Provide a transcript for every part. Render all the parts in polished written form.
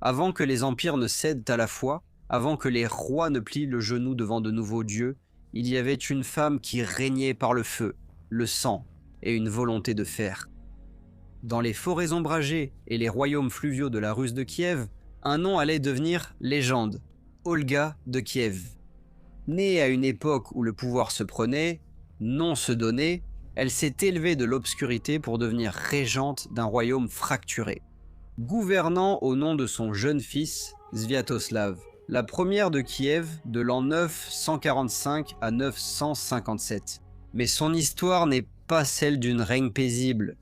Avant que les empires ne cèdent à la foi, avant que les rois ne plient le genou devant de nouveaux dieux, il y avait une femme qui régnait par le feu, le sang et une volonté de fer. Dans les forêts ombragées et les royaumes fluviaux de la Russe de Kiev, un nom allait devenir légende, Olga de Kiev. Née à une époque où le pouvoir se prenait, non se donnait, elle s'est élevée de l'obscurité pour devenir régente d'un royaume fracturé, gouvernant au nom de son jeune fils, Sviatoslav, la première de Kiev de l'an 945 à 957. Mais son histoire n'est pas celle d'une règne paisible.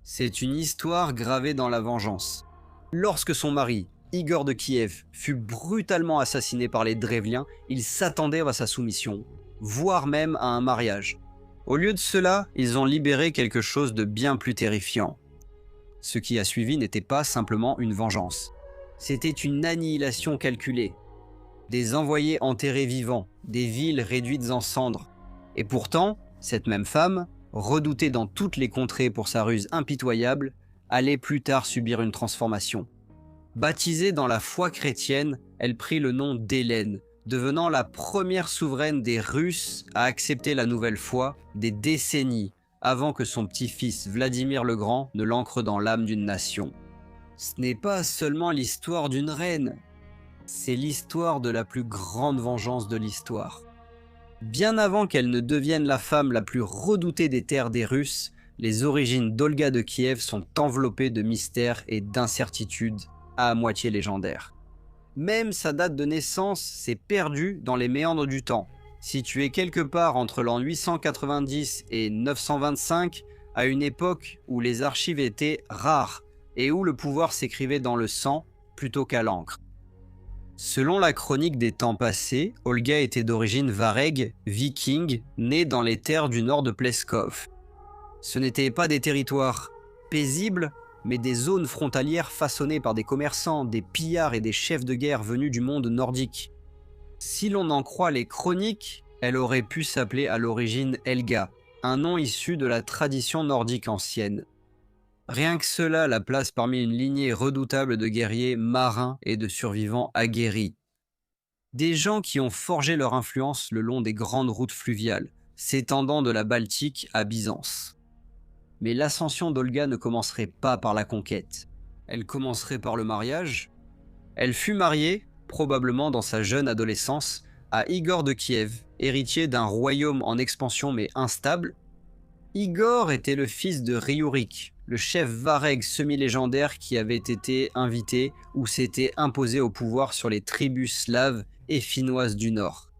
C'est une histoire gravée dans la vengeance. Lorsque son mari, Igor de Kiev, fut brutalement assassiné par les Drevliens, il s'attendait à sa soumission, voire même à un mariage. Au lieu de cela, ils ont libéré quelque chose de bien plus terrifiant. Ce qui a suivi n'était pas simplement une vengeance. C'était une annihilation calculée. Des envoyés enterrés vivants, des villes réduites en cendres. Et pourtant, cette même femme, redoutée dans toutes les contrées pour sa ruse impitoyable, allait plus tard subir une transformation. Baptisée dans la foi chrétienne, elle prit le nom d'Hélène, devenant la première souveraine des Russes à accepter la nouvelle foi des décennies avant que son petit-fils Vladimir le Grand ne l'ancre dans l'âme d'une nation. Ce n'est pas seulement l'histoire d'une reine, c'est l'histoire de la plus grande vengeance de l'histoire. Bien avant qu'elle ne devienne la femme la plus redoutée des terres des Russes, les origines d'Olga de Kiev sont enveloppées de mystères et d'incertitudes à moitié légendaires. Même sa date de naissance s'est perdue dans les méandres du temps, située quelque part entre l'an 890 et 925, à une époque où les archives étaient rares et où le pouvoir s'écrivait dans le sang plutôt qu'à l'encre. Selon la chronique des temps passés, Olga était d'origine varègue, viking, née dans les terres du nord de Pleskov. Ce n'étaient pas des territoires paisibles, mais des zones frontalières façonnées par des commerçants, des pillards et des chefs de guerre venus du monde nordique. Si l'on en croit les chroniques, elle aurait pu s'appeler à l'origine Helga, un nom issu de la tradition nordique ancienne. Rien que cela la place parmi une lignée redoutable de guerriers marins et de survivants aguerris. Des gens qui ont forgé leur influence le long des grandes routes fluviales, s'étendant de la Baltique à Byzance. Mais l'ascension d'Olga ne commencerait pas par la conquête. Elle commencerait par le mariage. Elle fut mariée, probablement dans sa jeune adolescence, à Igor de Kiev, héritier d'un royaume en expansion mais instable. Igor était le fils de Riourik, le chef varègue semi-légendaire qui avait été invité ou s'était imposé au pouvoir sur les tribus slaves et finnoises du Nord.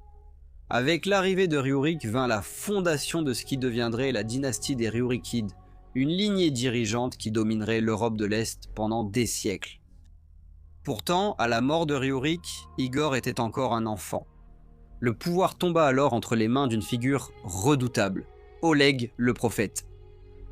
Avec l'arrivée de Riourik vint la fondation de ce qui deviendrait la dynastie des Riurikides, une lignée dirigeante qui dominerait l'Europe de l'Est pendant des siècles. Pourtant, à la mort de Riourik, Igor était encore un enfant. Le pouvoir tomba alors entre les mains d'une figure redoutable, Oleg le prophète.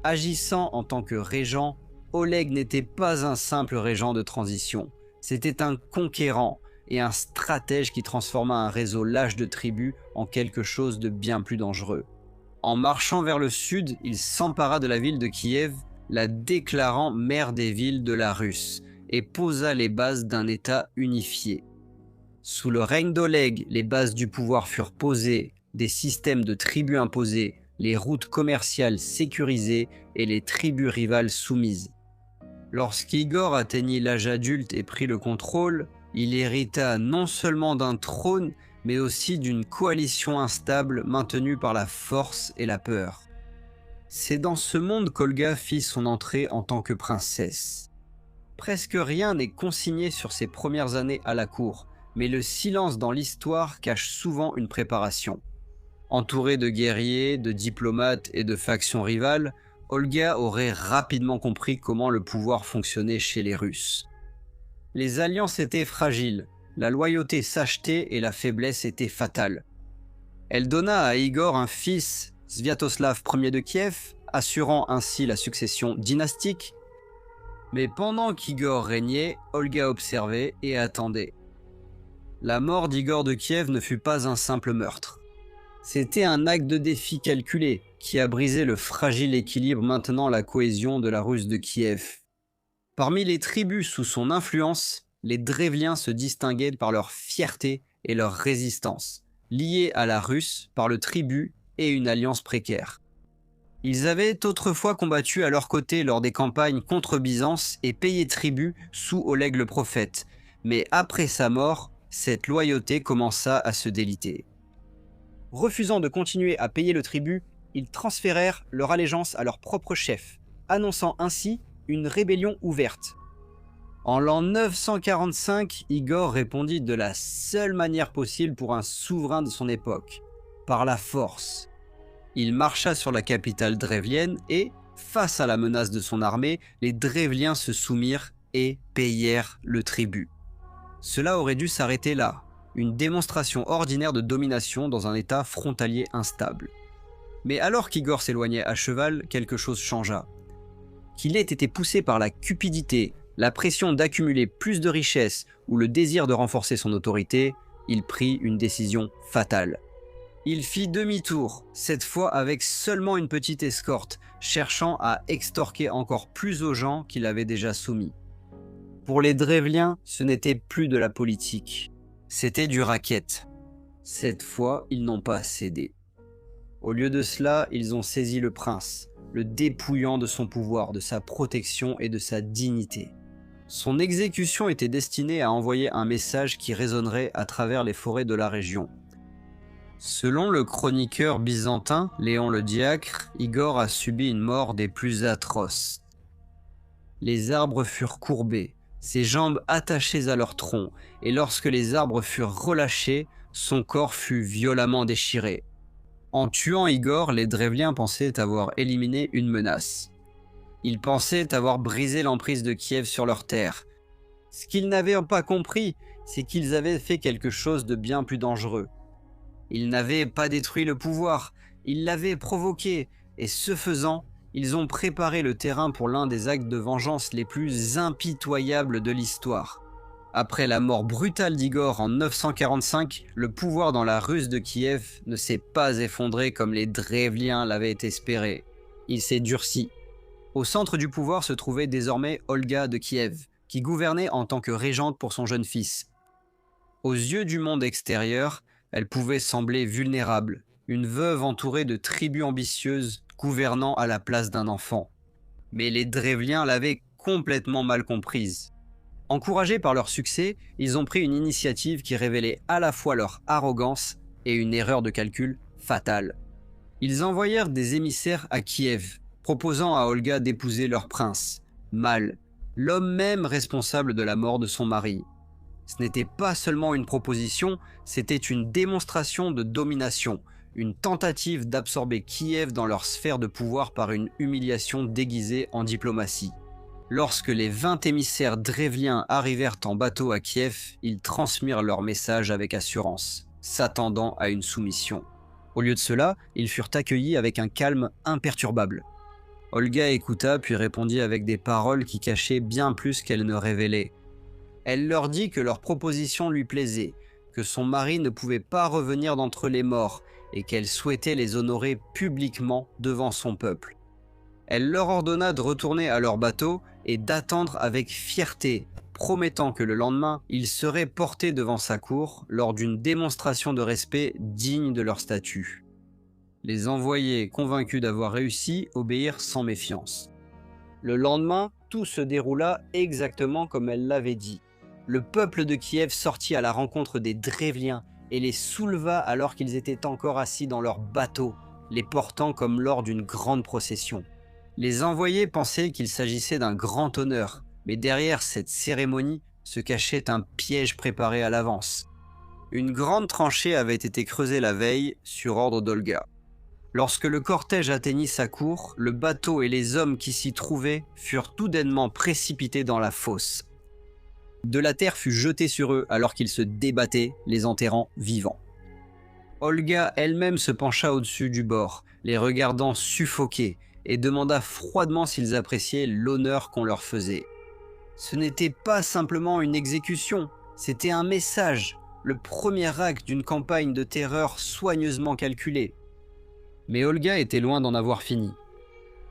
Agissant en tant que régent, Oleg n'était pas un simple régent de transition, c'était un conquérant et un stratège qui transforma un réseau lâche de tribus en quelque chose de bien plus dangereux. En marchant vers le sud, il s'empara de la ville de Kiev, la déclarant mère des villes de la Russe, et posa les bases d'un État unifié. Sous le règne d'Oleg, les bases du pouvoir furent posées, des systèmes de tribus imposés, les routes commerciales sécurisées et les tribus rivales soumises. Lorsqu'Igor atteignit l'âge adulte et prit le contrôle, il hérita non seulement d'un trône, mais aussi d'une coalition instable maintenue par la force et la peur. C'est dans ce monde qu'Olga fit son entrée en tant que princesse. Presque rien n'est consigné sur ses premières années à la cour, mais le silence dans l'histoire cache souvent une préparation. Entourée de guerriers, de diplomates et de factions rivales, Olga aurait rapidement compris comment le pouvoir fonctionnait chez les Russes. Les alliances étaient fragiles, la loyauté s'achetait et la faiblesse était fatale. Elle donna à Igor un fils, Sviatoslav Ier de Kiev, assurant ainsi la succession dynastique. Mais pendant qu'Igor régnait, Olga observait et attendait. La mort d'Igor de Kiev ne fut pas un simple meurtre. C'était un acte de défi calculé qui a brisé le fragile équilibre maintenant la cohésion de la Russe de Kiev. Parmi les tribus sous son influence, les Drevliens se distinguaient par leur fierté et leur résistance, liés à la Russe par le tribut et une alliance précaire. Ils avaient autrefois combattu à leur côté lors des campagnes contre Byzance et payé tribut sous Oleg le prophète, mais après sa mort, cette loyauté commença à se déliter. Refusant de continuer à payer le tribut, ils transférèrent leur allégeance à leur propre chef, annonçant ainsi une rébellion ouverte. En l'an 945, Igor répondit de la seule manière possible pour un souverain de son époque, par la force. Il marcha sur la capitale drevlienne et, face à la menace de son armée, les Drevliens se soumirent et payèrent le tribut. Cela aurait dû s'arrêter là, une démonstration ordinaire de domination dans un état frontalier instable. Mais alors qu'Igor s'éloignait à cheval, quelque chose changea. Qu'il ait été poussé par la cupidité, la pression d'accumuler plus de richesses ou le désir de renforcer son autorité, il prit une décision fatale. Il fit demi-tour, cette fois avec seulement une petite escorte, cherchant à extorquer encore plus aux gens qu'il avait déjà soumis. Pour les Drevliens, ce n'était plus de la politique, c'était du racket. Cette fois, ils n'ont pas cédé. Au lieu de cela, ils ont saisi le prince, le dépouillant de son pouvoir, de sa protection et de sa dignité. Son exécution était destinée à envoyer un message qui résonnerait à travers les forêts de la région. Selon le chroniqueur byzantin Léon le Diacre, Igor a subi une mort des plus atroces. Les arbres furent courbés, ses jambes attachées à leur tronc, et lorsque les arbres furent relâchés, son corps fut violemment déchiré. En tuant Igor, les Drevliens pensaient avoir éliminé une menace. Ils pensaient avoir brisé l'emprise de Kiev sur leur terre. Ce qu'ils n'avaient pas compris, c'est qu'ils avaient fait quelque chose de bien plus dangereux. Ils n'avaient pas détruit le pouvoir, ils l'avaient provoqué, et ce faisant, ils ont préparé le terrain pour l'un des actes de vengeance les plus impitoyables de l'histoire. Après la mort brutale d'Igor en 945, le pouvoir dans la Russe de Kiev ne s'est pas effondré comme les Drevliens l'avaient espéré. Il s'est durci. Au centre du pouvoir se trouvait désormais Olga de Kiev, qui gouvernait en tant que régente pour son jeune fils. Aux yeux du monde extérieur, elle pouvait sembler vulnérable, une veuve entourée de tribus ambitieuses gouvernant à la place d'un enfant. Mais les Drevliens l'avaient complètement mal comprise. Encouragés par leur succès, ils ont pris une initiative qui révélait à la fois leur arrogance et une erreur de calcul fatale. Ils envoyèrent des émissaires à Kiev, proposant à Olga d'épouser leur prince, Mal, l'homme même responsable de la mort de son mari. Ce n'était pas seulement une proposition, c'était une démonstration de domination, une tentative d'absorber Kiev dans leur sphère de pouvoir par une humiliation déguisée en diplomatie. Lorsque les 20 émissaires drevliens arrivèrent en bateau à Kiev, ils transmirent leur message avec assurance, s'attendant à une soumission. Au lieu de cela, ils furent accueillis avec un calme imperturbable. Olga écouta puis répondit avec des paroles qui cachaient bien plus qu'elles ne révélaient. Elle leur dit que leur proposition lui plaisait, que son mari ne pouvait pas revenir d'entre les morts et qu'elle souhaitait les honorer publiquement devant son peuple. Elle leur ordonna de retourner à leur bateau et d'attendre avec fierté, promettant que le lendemain, ils seraient portés devant sa cour lors d'une démonstration de respect digne de leur statut. Les envoyés, convaincus d'avoir réussi, obéirent sans méfiance. Le lendemain, tout se déroula exactement comme elle l'avait dit. Le peuple de Kiev sortit à la rencontre des Drevliens et les souleva alors qu'ils étaient encore assis dans leur bateau, les portant comme lors d'une grande procession. Les envoyés pensaient qu'il s'agissait d'un grand honneur, mais derrière cette cérémonie se cachait un piège préparé à l'avance. Une grande tranchée avait été creusée la veille sur ordre d'Olga. Lorsque le cortège atteignit sa cour, le bateau et les hommes qui s'y trouvaient furent soudainement précipités dans la fosse. De la terre fut jetée sur eux alors qu'ils se débattaient, les enterrant vivants. Olga elle-même se pencha au-dessus du bord, les regardant suffoqués, et demanda froidement s'ils appréciaient l'honneur qu'on leur faisait. Ce n'était pas simplement une exécution, c'était un message, le premier acte d'une campagne de terreur soigneusement calculée. Mais Olga était loin d'en avoir fini.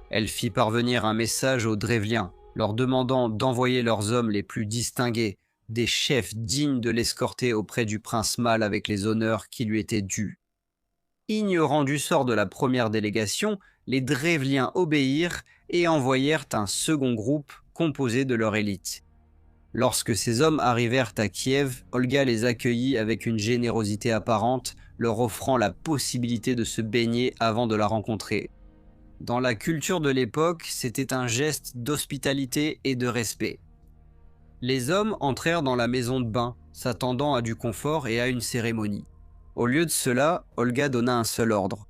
Elle fit parvenir un message aux Drevliens, leur demandant d'envoyer leurs hommes les plus distingués, des chefs dignes de l'escorter auprès du prince mâle avec les honneurs qui lui étaient dus. Ignorant du sort de la première délégation, les Drevliens obéirent et envoyèrent un second groupe composé de leur élite. Lorsque ces hommes arrivèrent à Kiev, Olga les accueillit avec une générosité apparente, leur offrant la possibilité de se baigner avant de la rencontrer. Dans la culture de l'époque, c'était un geste d'hospitalité et de respect. Les hommes entrèrent dans la maison de bain, s'attendant à du confort et à une cérémonie. Au lieu de cela, Olga donna un seul ordre.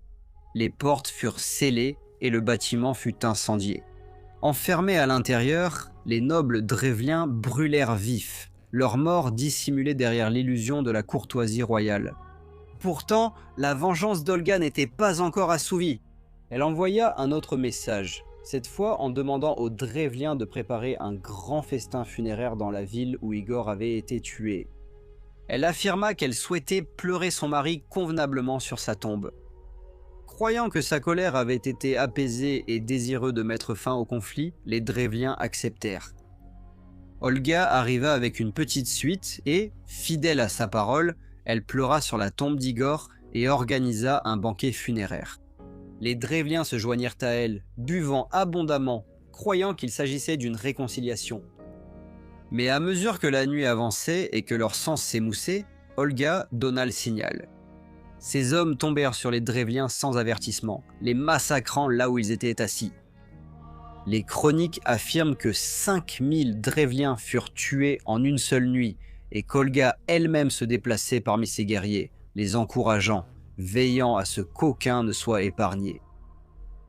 Les portes furent scellées et le bâtiment fut incendié. Enfermés à l'intérieur, les nobles Drevliens brûlèrent vifs, leur mort dissimulée derrière l'illusion de la courtoisie royale. Pourtant, la vengeance d'Olga n'était pas encore assouvie. Elle envoya un autre message, cette fois en demandant aux Drevliens de préparer un grand festin funéraire dans la ville où Igor avait été tué. Elle affirma qu'elle souhaitait pleurer son mari convenablement sur sa tombe. Croyant que sa colère avait été apaisée et désireux de mettre fin au conflit, les Drevliens acceptèrent. Olga arriva avec une petite suite et, fidèle à sa parole, elle pleura sur la tombe d'Igor et organisa un banquet funéraire. Les Drevliens se joignirent à elle, buvant abondamment, croyant qu'il s'agissait d'une réconciliation. Mais à mesure que la nuit avançait et que leur sang s'émoussait, Olga donna le signal. Ces hommes tombèrent sur les Drevliens sans avertissement, les massacrant là où ils étaient assis. Les chroniques affirment que 5000 Drevliens furent tués en une seule nuit et qu'Olga elle-même se déplaçait parmi ces guerriers, les encourageant, veillant à ce qu'aucun ne soit épargné.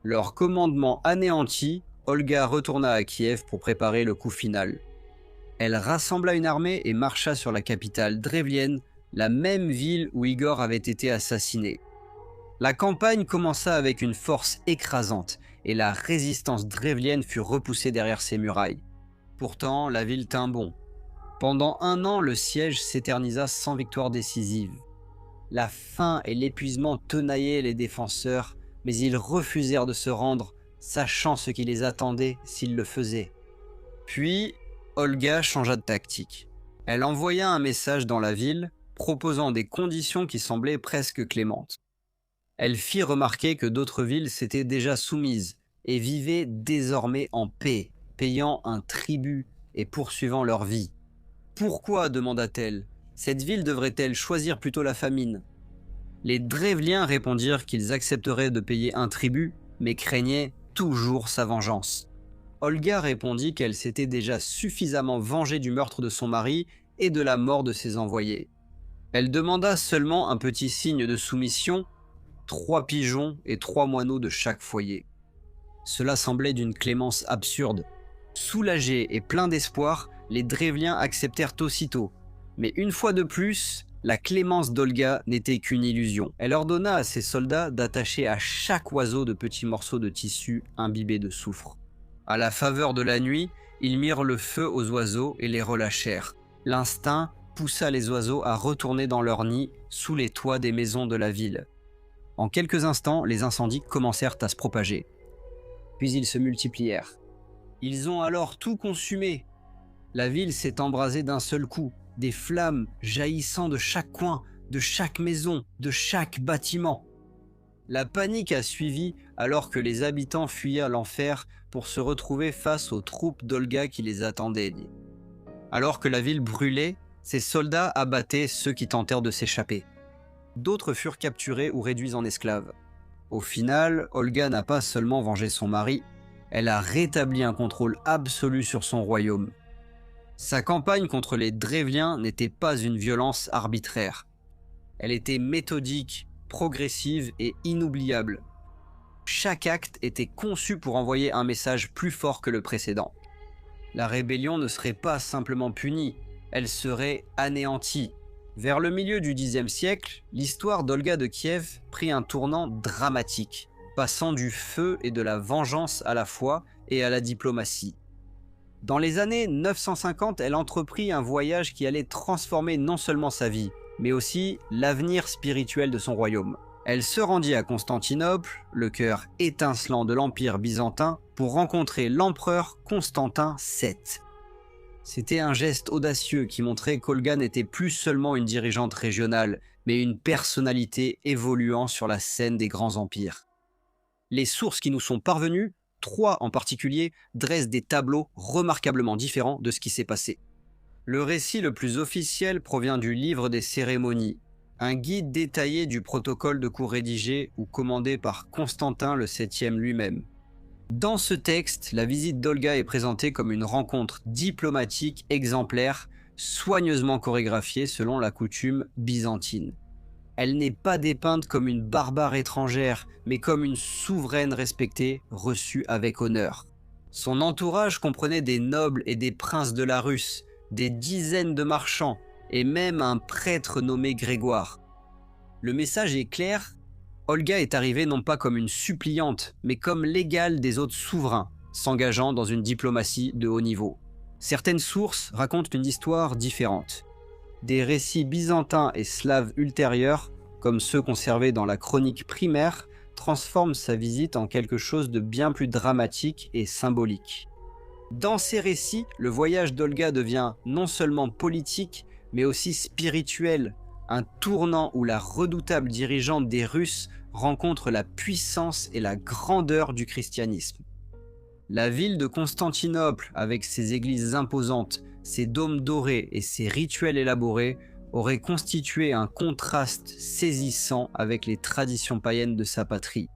Leur commandement anéanti, Olga retourna à Kiev pour préparer le coup final. Elle rassembla une armée et marcha sur la capitale drevlienne, la même ville où Igor avait été assassiné. La campagne commença avec une force écrasante et la résistance drevlienne fut repoussée derrière ses murailles. Pourtant, la ville tint bon. Pendant 1 an, le siège s'éternisa sans victoire décisive. La faim et l'épuisement tenaillaient les défenseurs, mais ils refusèrent de se rendre, sachant ce qui les attendait s'ils le faisaient. Puis, Olga changea de tactique. Elle envoya un message dans la ville, proposant des conditions qui semblaient presque clémentes. Elle fit remarquer que d'autres villes s'étaient déjà soumises et vivaient désormais en paix, payant un tribut et poursuivant leur vie. « Pourquoi » demanda-t-elle. « Cette ville devrait-elle choisir plutôt la famine ?» Les Drevliens répondirent qu'ils accepteraient de payer un tribut, mais craignaient toujours sa vengeance. Olga répondit qu'elle s'était déjà suffisamment vengée du meurtre de son mari et de la mort de ses envoyés. Elle demanda seulement un petit signe de soumission, 3 pigeons et 3 moineaux de chaque foyer. Cela semblait d'une clémence absurde. Soulagés et pleins d'espoir, les Drevliens acceptèrent aussitôt. Mais une fois de plus, la clémence d'Olga n'était qu'une illusion. Elle ordonna à ses soldats d'attacher à chaque oiseau de petits morceaux de tissu imbibés de soufre. À la faveur de la nuit, ils mirent le feu aux oiseaux et les relâchèrent. L'instinct poussa les oiseaux à retourner dans leur nid sous les toits des maisons de la ville. En quelques instants, les incendies commencèrent à se propager. Puis ils se multiplièrent. Ils ont alors tout consumé. La ville s'est embrasée d'un seul coup, des flammes jaillissant de chaque coin, de chaque maison, de chaque bâtiment. La panique a suivi alors que les habitants fuyirent l'enfer pour se retrouver face aux troupes d'Olga qui les attendaient. Alors que la ville brûlait, ses soldats abattaient ceux qui tentèrent de s'échapper. D'autres furent capturés ou réduits en esclaves. Au final, Olga n'a pas seulement vengé son mari, elle a rétabli un contrôle absolu sur son royaume. Sa campagne contre les Drevliens n'était pas une violence arbitraire. Elle était méthodique, progressive et inoubliable. Chaque acte était conçu pour envoyer un message plus fort que le précédent. La rébellion ne serait pas simplement punie, elle serait anéantie. Vers le milieu du Xe siècle, l'histoire d'Olga de Kiev prit un tournant dramatique, passant du feu et de la vengeance à la foi et à la diplomatie. Dans les années 950, elle entreprit un voyage qui allait transformer non seulement sa vie, mais aussi l'avenir spirituel de son royaume. Elle se rendit à Constantinople, le cœur étincelant de l'Empire byzantin, pour rencontrer l'empereur Constantin VII. C'était un geste audacieux qui montrait qu'Olga n'était plus seulement une dirigeante régionale, mais une personnalité évoluant sur la scène des grands empires. Les sources qui nous sont parvenues, 3 en particulier, dressent des tableaux remarquablement différents de ce qui s'est passé. Le récit le plus officiel provient du livre des cérémonies, un guide détaillé du protocole de cour rédigé ou commandé par Constantin le VIIe lui-même. Dans ce texte, la visite d'Olga est présentée comme une rencontre diplomatique exemplaire, soigneusement chorégraphiée selon la coutume byzantine. Elle n'est pas dépeinte comme une barbare étrangère, mais comme une souveraine respectée, reçue avec honneur. Son entourage comprenait des nobles et des princes de la Russe, des dizaines de marchands, et même un prêtre nommé Grégoire. Le message est clair. Olga est arrivée non pas comme une suppliante, mais comme l'égale des autres souverains, s'engageant dans une diplomatie de haut niveau. Certaines sources racontent une histoire différente. Des récits byzantins et slaves ultérieurs, comme ceux conservés dans la chronique primaire, transforment sa visite en quelque chose de bien plus dramatique et symbolique. Dans ces récits, le voyage d'Olga devient non seulement politique, mais aussi spirituel, un tournant où la redoutable dirigeante des Russes rencontre la puissance et la grandeur du christianisme. La ville de Constantinople, avec ses églises imposantes, ses dômes dorés et ses rituels élaborés, aurait constitué un contraste saisissant avec les traditions païennes de sa patrie.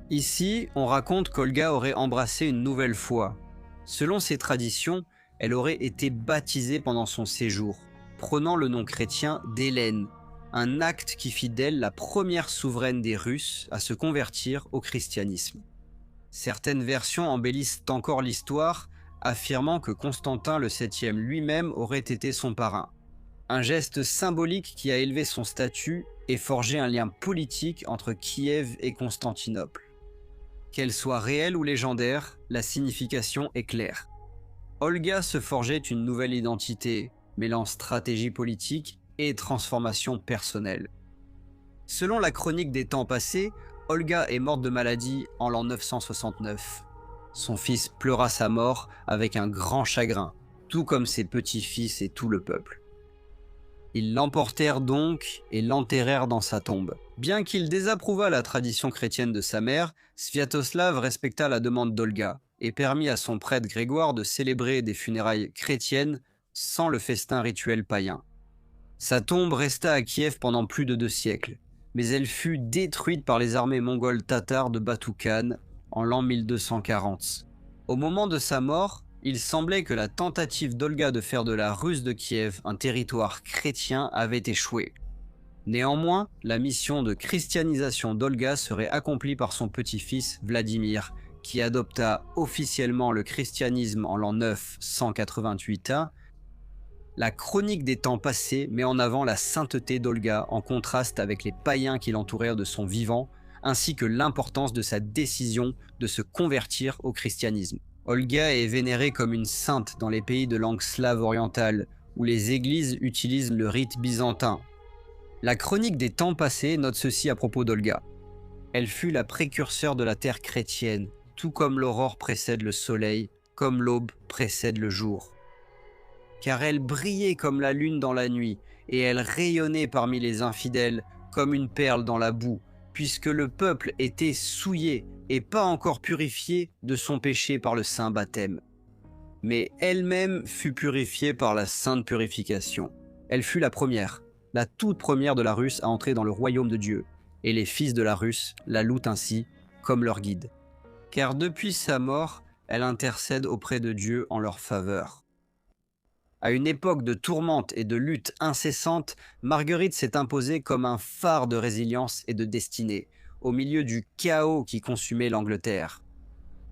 Ici, on raconte qu'Olga aurait embrassé une nouvelle foi. Selon ces traditions, elle aurait été baptisée pendant son séjour, prenant le nom chrétien d'Hélène, un acte qui fit d'elle la première souveraine des Russes à se convertir au christianisme. Certaines versions embellissent encore l'histoire, affirmant que Constantin le VIIe lui-même aurait été son parrain. Un geste symbolique qui a élevé son statut et forgé un lien politique entre Kiev et Constantinople. Qu'elle soit réelle ou légendaire, la signification est claire. Olga se forgeait une nouvelle identité, mêlant stratégie politique et transformation personnelle. Selon la chronique des temps passés, Olga est morte de maladie en l'an 969. Son fils pleura sa mort avec un grand chagrin, tout comme ses petits-fils et tout le peuple. Ils l'emportèrent donc et l'enterrèrent dans sa tombe. Bien qu'il désapprouvât la tradition chrétienne de sa mère, Sviatoslav respecta la demande d'Olga et permit à son prêtre Grégoire de célébrer des funérailles chrétiennes sans le festin rituel païen. Sa tombe resta à Kiev pendant plus de 2 siècles, mais elle fut détruite par les armées mongoles tatars de Batou-Khan en l'an 1240. Au moment de sa mort, il semblait que la tentative d'Olga de faire de la Russe de Kiev un territoire chrétien avait échoué. Néanmoins, la mission de christianisation d'Olga serait accomplie par son petit-fils Vladimir, qui adopta officiellement le christianisme en l'an 988 A. La chronique des temps passés met en avant la sainteté d'Olga en contraste avec les païens qui l'entourèrent de son vivant, ainsi que l'importance de sa décision de se convertir au christianisme. Olga est vénérée comme une sainte dans les pays de langue slave orientale, où les églises utilisent le rite byzantin. La chronique des temps passés note ceci à propos d'Olga. Elle fut la précurseur de la terre chrétienne, tout comme l'aurore précède le soleil, comme l'aube précède le jour. Car elle brillait comme la lune dans la nuit, et elle rayonnait parmi les infidèles comme une perle dans la boue, puisque le peuple était souillé et pas encore purifié de son péché par le saint baptême. Mais elle-même fut purifiée par la sainte purification. Elle fut la première, la toute première de la Russe à entrer dans le royaume de Dieu, et les fils de la Russe la louent ainsi comme leur guide. Car depuis sa mort, elle intercède auprès de Dieu en leur faveur. À une époque de tourmente et de lutte incessante, Marguerite s'est imposée comme un phare de résilience et de destinée, au milieu du chaos qui consumait l'Angleterre.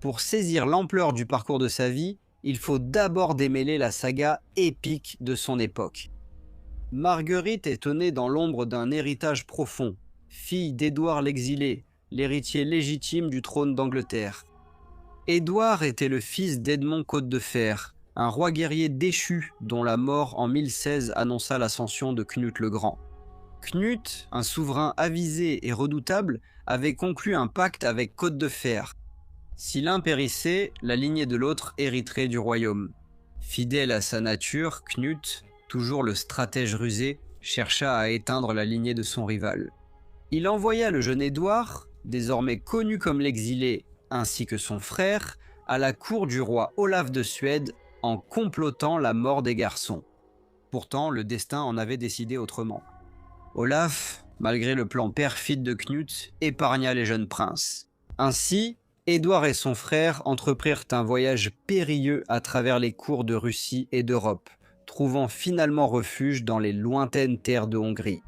Pour saisir l'ampleur du parcours de sa vie, il faut d'abord démêler la saga épique de son époque. Marguerite est née dans l'ombre d'un héritage profond, fille d'Édouard l'Exilé, l'héritier légitime du trône d'Angleterre. Édouard était le fils d'Edmond Côte-de-Fer, un roi guerrier déchu dont la mort en 1016 annonça l'ascension de Knut le Grand. Knut, un souverain avisé et redoutable, avait conclu un pacte avec Côte-de-Fer. Si l'un périssait, la lignée de l'autre hériterait du royaume. Fidèle à sa nature, Knut, toujours le stratège rusé, chercha à éteindre la lignée de son rival. Il envoya le jeune Édouard, désormais connu comme l'exilé, ainsi que son frère, à la cour du roi Olaf de Suède en complotant la mort des garçons. Pourtant, le destin en avait décidé autrement. Olaf, malgré le plan perfide de Knut, épargna les jeunes princes. Ainsi, Édouard et son frère entreprirent un voyage périlleux à travers les cours de Russie et d'Europe, trouvant finalement refuge dans les lointaines terres de Hongrie.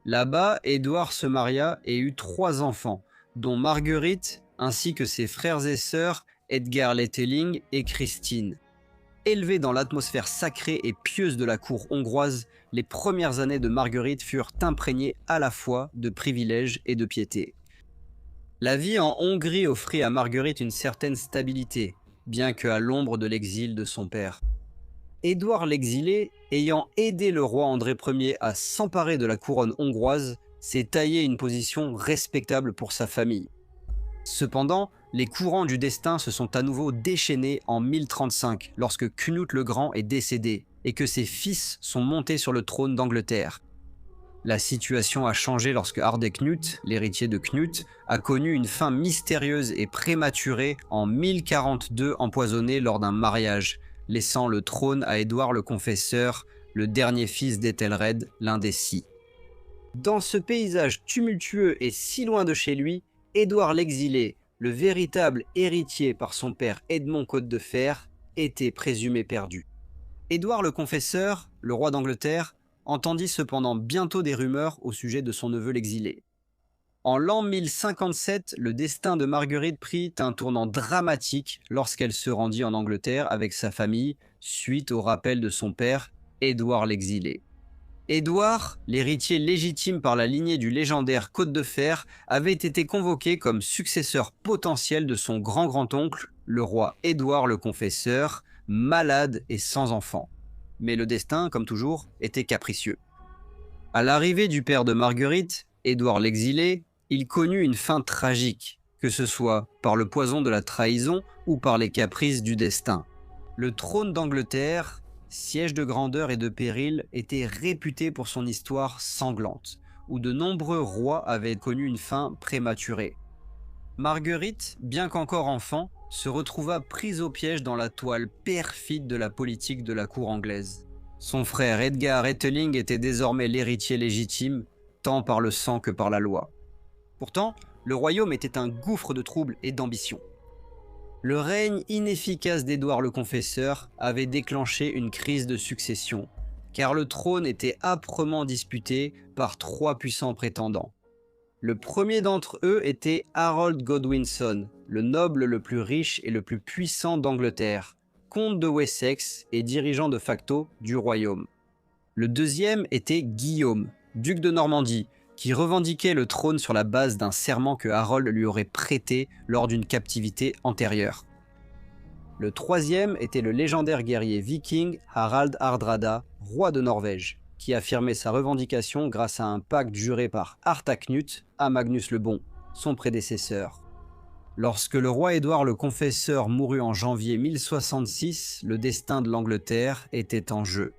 Là-bas, Édouard se maria et eut 3 enfants, dont Marguerite, ainsi que ses frères et sœurs Edgar Letteling et Christine. Élevés dans l'atmosphère sacrée et pieuse de la cour hongroise, les premières années de Marguerite furent imprégnées à la fois de privilèges et de piété. La vie en Hongrie offrit à Marguerite une certaine stabilité, bien qu'à l'ombre de l'exil de son père. Édouard l'exilé, ayant aidé le roi André Ier à s'emparer de la couronne hongroise, s'est taillé une position respectable pour sa famille. Cependant, les courants du destin se sont à nouveau déchaînés en 1035, lorsque Knut le Grand est décédé, et que ses fils sont montés sur le trône d'Angleterre. La situation a changé lorsque Hardeknut, l'héritier de Knut, a connu une fin mystérieuse et prématurée en 1042 empoisonné lors d'un mariage, laissant le trône à Édouard le Confesseur, le dernier fils d'Ethelred, l'un des 6. Dans ce paysage tumultueux et si loin de chez lui, Édouard l'exilé, le véritable héritier par son père Edmond Côte de Fer, était présumé perdu. Édouard le Confesseur, le roi d'Angleterre, entendit cependant bientôt des rumeurs au sujet de son neveu l'exilé. En l'an 1057, le destin de Marguerite prit un tournant dramatique lorsqu'elle se rendit en Angleterre avec sa famille, suite au rappel de son père, Édouard l'exilé. Édouard, l'héritier légitime par la lignée du légendaire Côte de Fer, avait été convoqué comme successeur potentiel de son grand-grand-oncle, le roi Édouard le Confesseur, malade et sans enfant. Mais le destin, comme toujours, était capricieux. À l'arrivée du père de Marguerite, Édouard l'exilé, il connut une fin tragique, que ce soit par le poison de la trahison ou par les caprices du destin. Le trône d'Angleterre, siège de grandeur et de péril, était réputé pour son histoire sanglante, où de nombreux rois avaient connu une fin prématurée. Marguerite, bien qu'encore enfant, se retrouva prise au piège dans la toile perfide de la politique de la cour anglaise. Son frère Edgar Etteling était désormais l'héritier légitime, tant par le sang que par la loi. Pourtant, le royaume était un gouffre de troubles et d'ambition. Le règne inefficace d'Édouard le Confesseur avait déclenché une crise de succession, car le trône était âprement disputé par 3 puissants prétendants. Le premier d'entre eux était Harold Godwinson, le noble le plus riche et le plus puissant d'Angleterre, comte de Wessex et dirigeant de facto du royaume. Le deuxième était Guillaume, duc de Normandie, qui revendiquait le trône sur la base d'un serment que Harold lui aurait prêté lors d'une captivité antérieure. Le troisième était le légendaire guerrier viking Harald Hardrada, roi de Norvège, qui affirmait sa revendication grâce à un pacte juré par Harthacnut à Magnus le Bon, son prédécesseur. Lorsque le roi Édouard le Confesseur mourut en janvier 1066, le destin de l'Angleterre était en jeu.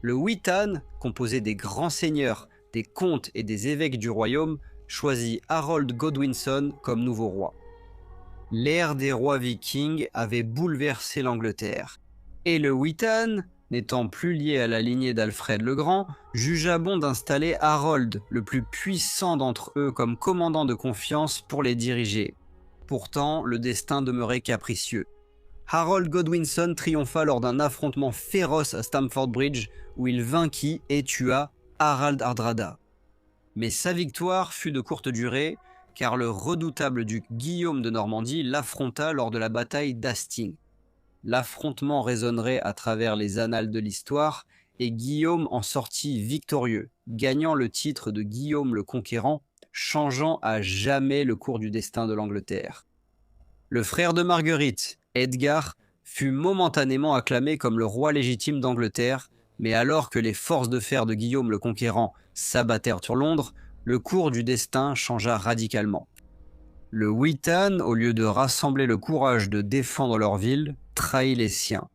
Le Witan, composé des grands seigneurs, des comtes et des évêques du royaume, choisit Harold Godwinson comme nouveau roi. L'ère des rois vikings avait bouleversé l'Angleterre, et le Witan, n'étant plus lié à la lignée d'Alfred le Grand, jugea bon d'installer Harold, le plus puissant d'entre eux, comme commandant de confiance pour les diriger. Pourtant, le destin demeurait capricieux. Harold Godwinson triompha lors d'un affrontement féroce à Stamford Bridge, où il vainquit et tua Harald Hardrada. Mais sa victoire fut de courte durée, car le redoutable duc Guillaume de Normandie l'affronta lors de la bataille d'Hastings. L'affrontement résonnerait à travers les annales de l'histoire, et Guillaume en sortit victorieux, gagnant le titre de Guillaume le Conquérant, changeant à jamais le cours du destin de l'Angleterre. Le frère de Marguerite, Edgar, fut momentanément acclamé comme le roi légitime d'Angleterre, mais alors que les forces de fer de Guillaume le Conquérant s'abattèrent sur Londres, le cours du destin changea radicalement. Le Witan, au lieu de rassembler le courage de défendre leur ville, trahit les siens.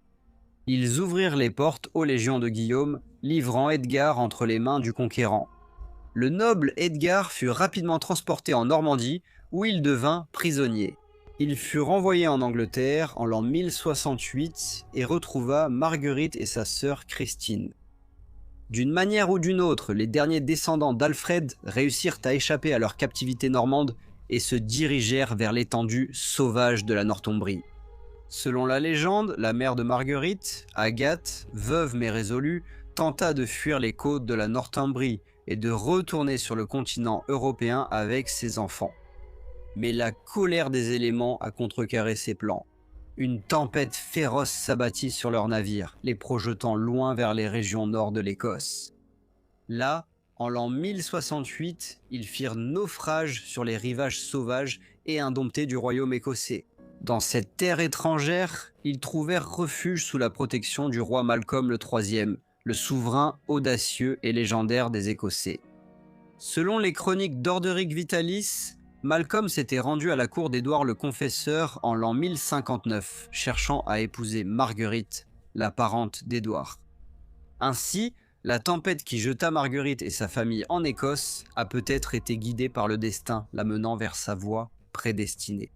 Ils ouvrirent les portes aux légions de Guillaume, livrant Edgar entre les mains du conquérant. Le noble Edgar fut rapidement transporté en Normandie, où il devint prisonnier. Il fut renvoyé en Angleterre en l'an 1068 et retrouva Marguerite et sa sœur Christine. D'une manière ou d'une autre, les derniers descendants d'Alfred réussirent à échapper à leur captivité normande et se dirigèrent vers l'étendue sauvage de la Northumbrie. Selon la légende, la mère de Marguerite, Agathe, veuve mais résolue, tenta de fuir les côtes de la Northumbrie et de retourner sur le continent européen avec ses enfants. Mais la colère des éléments a contrecarré ses plans. Une tempête féroce s'abattit sur leurs navires, les projetant loin vers les régions nord de l'Écosse. Là, en l'an 1068, ils firent naufrage sur les rivages sauvages et indomptés du royaume écossais. Dans cette terre étrangère, ils trouvèrent refuge sous la protection du roi Malcolm III, le souverain audacieux et légendaire des Écossais. Selon les chroniques d'Orderic Vitalis, Malcolm s'était rendu à la cour d'Édouard le Confesseur en l'an 1059, cherchant à épouser Marguerite, la parente d'Édouard. Ainsi, la tempête qui jeta Marguerite et sa famille en Écosse a peut-être été guidée par le destin, la menant vers sa voie prédestinée.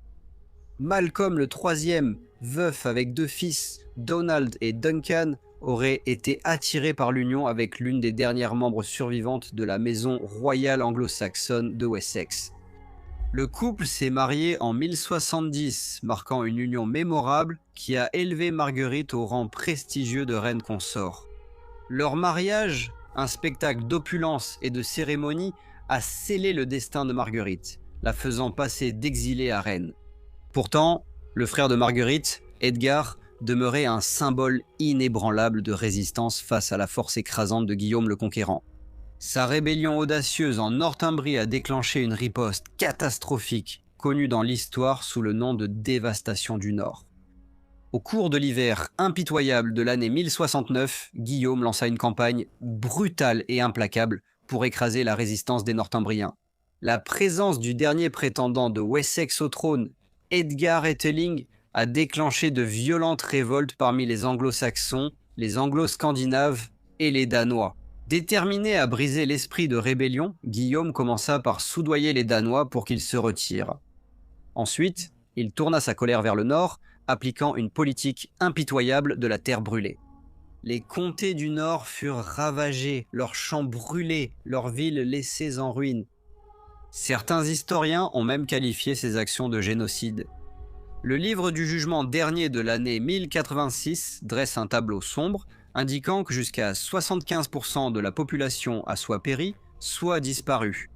Malcolm le III, veuf avec 2 fils, Donald et Duncan, aurait été attiré par l'union avec l'une des dernières membres survivantes de la maison royale anglo-saxonne de Wessex. Le couple s'est marié en 1070, marquant une union mémorable qui a élevé Marguerite au rang prestigieux de reine consort. Leur mariage, un spectacle d'opulence et de cérémonie, a scellé le destin de Marguerite, la faisant passer d'exilée à reine. Pourtant, le frère de Marguerite, Edgar, demeurait un symbole inébranlable de résistance face à la force écrasante de Guillaume le Conquérant. Sa rébellion audacieuse en Northumbrie a déclenché une riposte catastrophique, connue dans l'histoire sous le nom de dévastation du Nord. Au cours de l'hiver impitoyable de l'année 1069, Guillaume lança une campagne brutale et implacable pour écraser la résistance des Northumbriens. La présence du dernier prétendant de Wessex au trône, Edgar Ætheling, a déclenché de violentes révoltes parmi les anglo-saxons, les anglo-scandinaves et les Danois. Déterminé à briser l'esprit de rébellion, Guillaume commença par soudoyer les Danois pour qu'ils se retirent. Ensuite, il tourna sa colère vers le nord, appliquant une politique impitoyable de la terre brûlée. Les comtés du nord furent ravagés, leurs champs brûlés, leurs villes laissées en ruine. Certains historiens ont même qualifié ces actions de génocide. Le livre du jugement dernier de l'année 1086 dresse un tableau sombre, indiquant que jusqu'à 75% de la population a soit péri, soit disparu.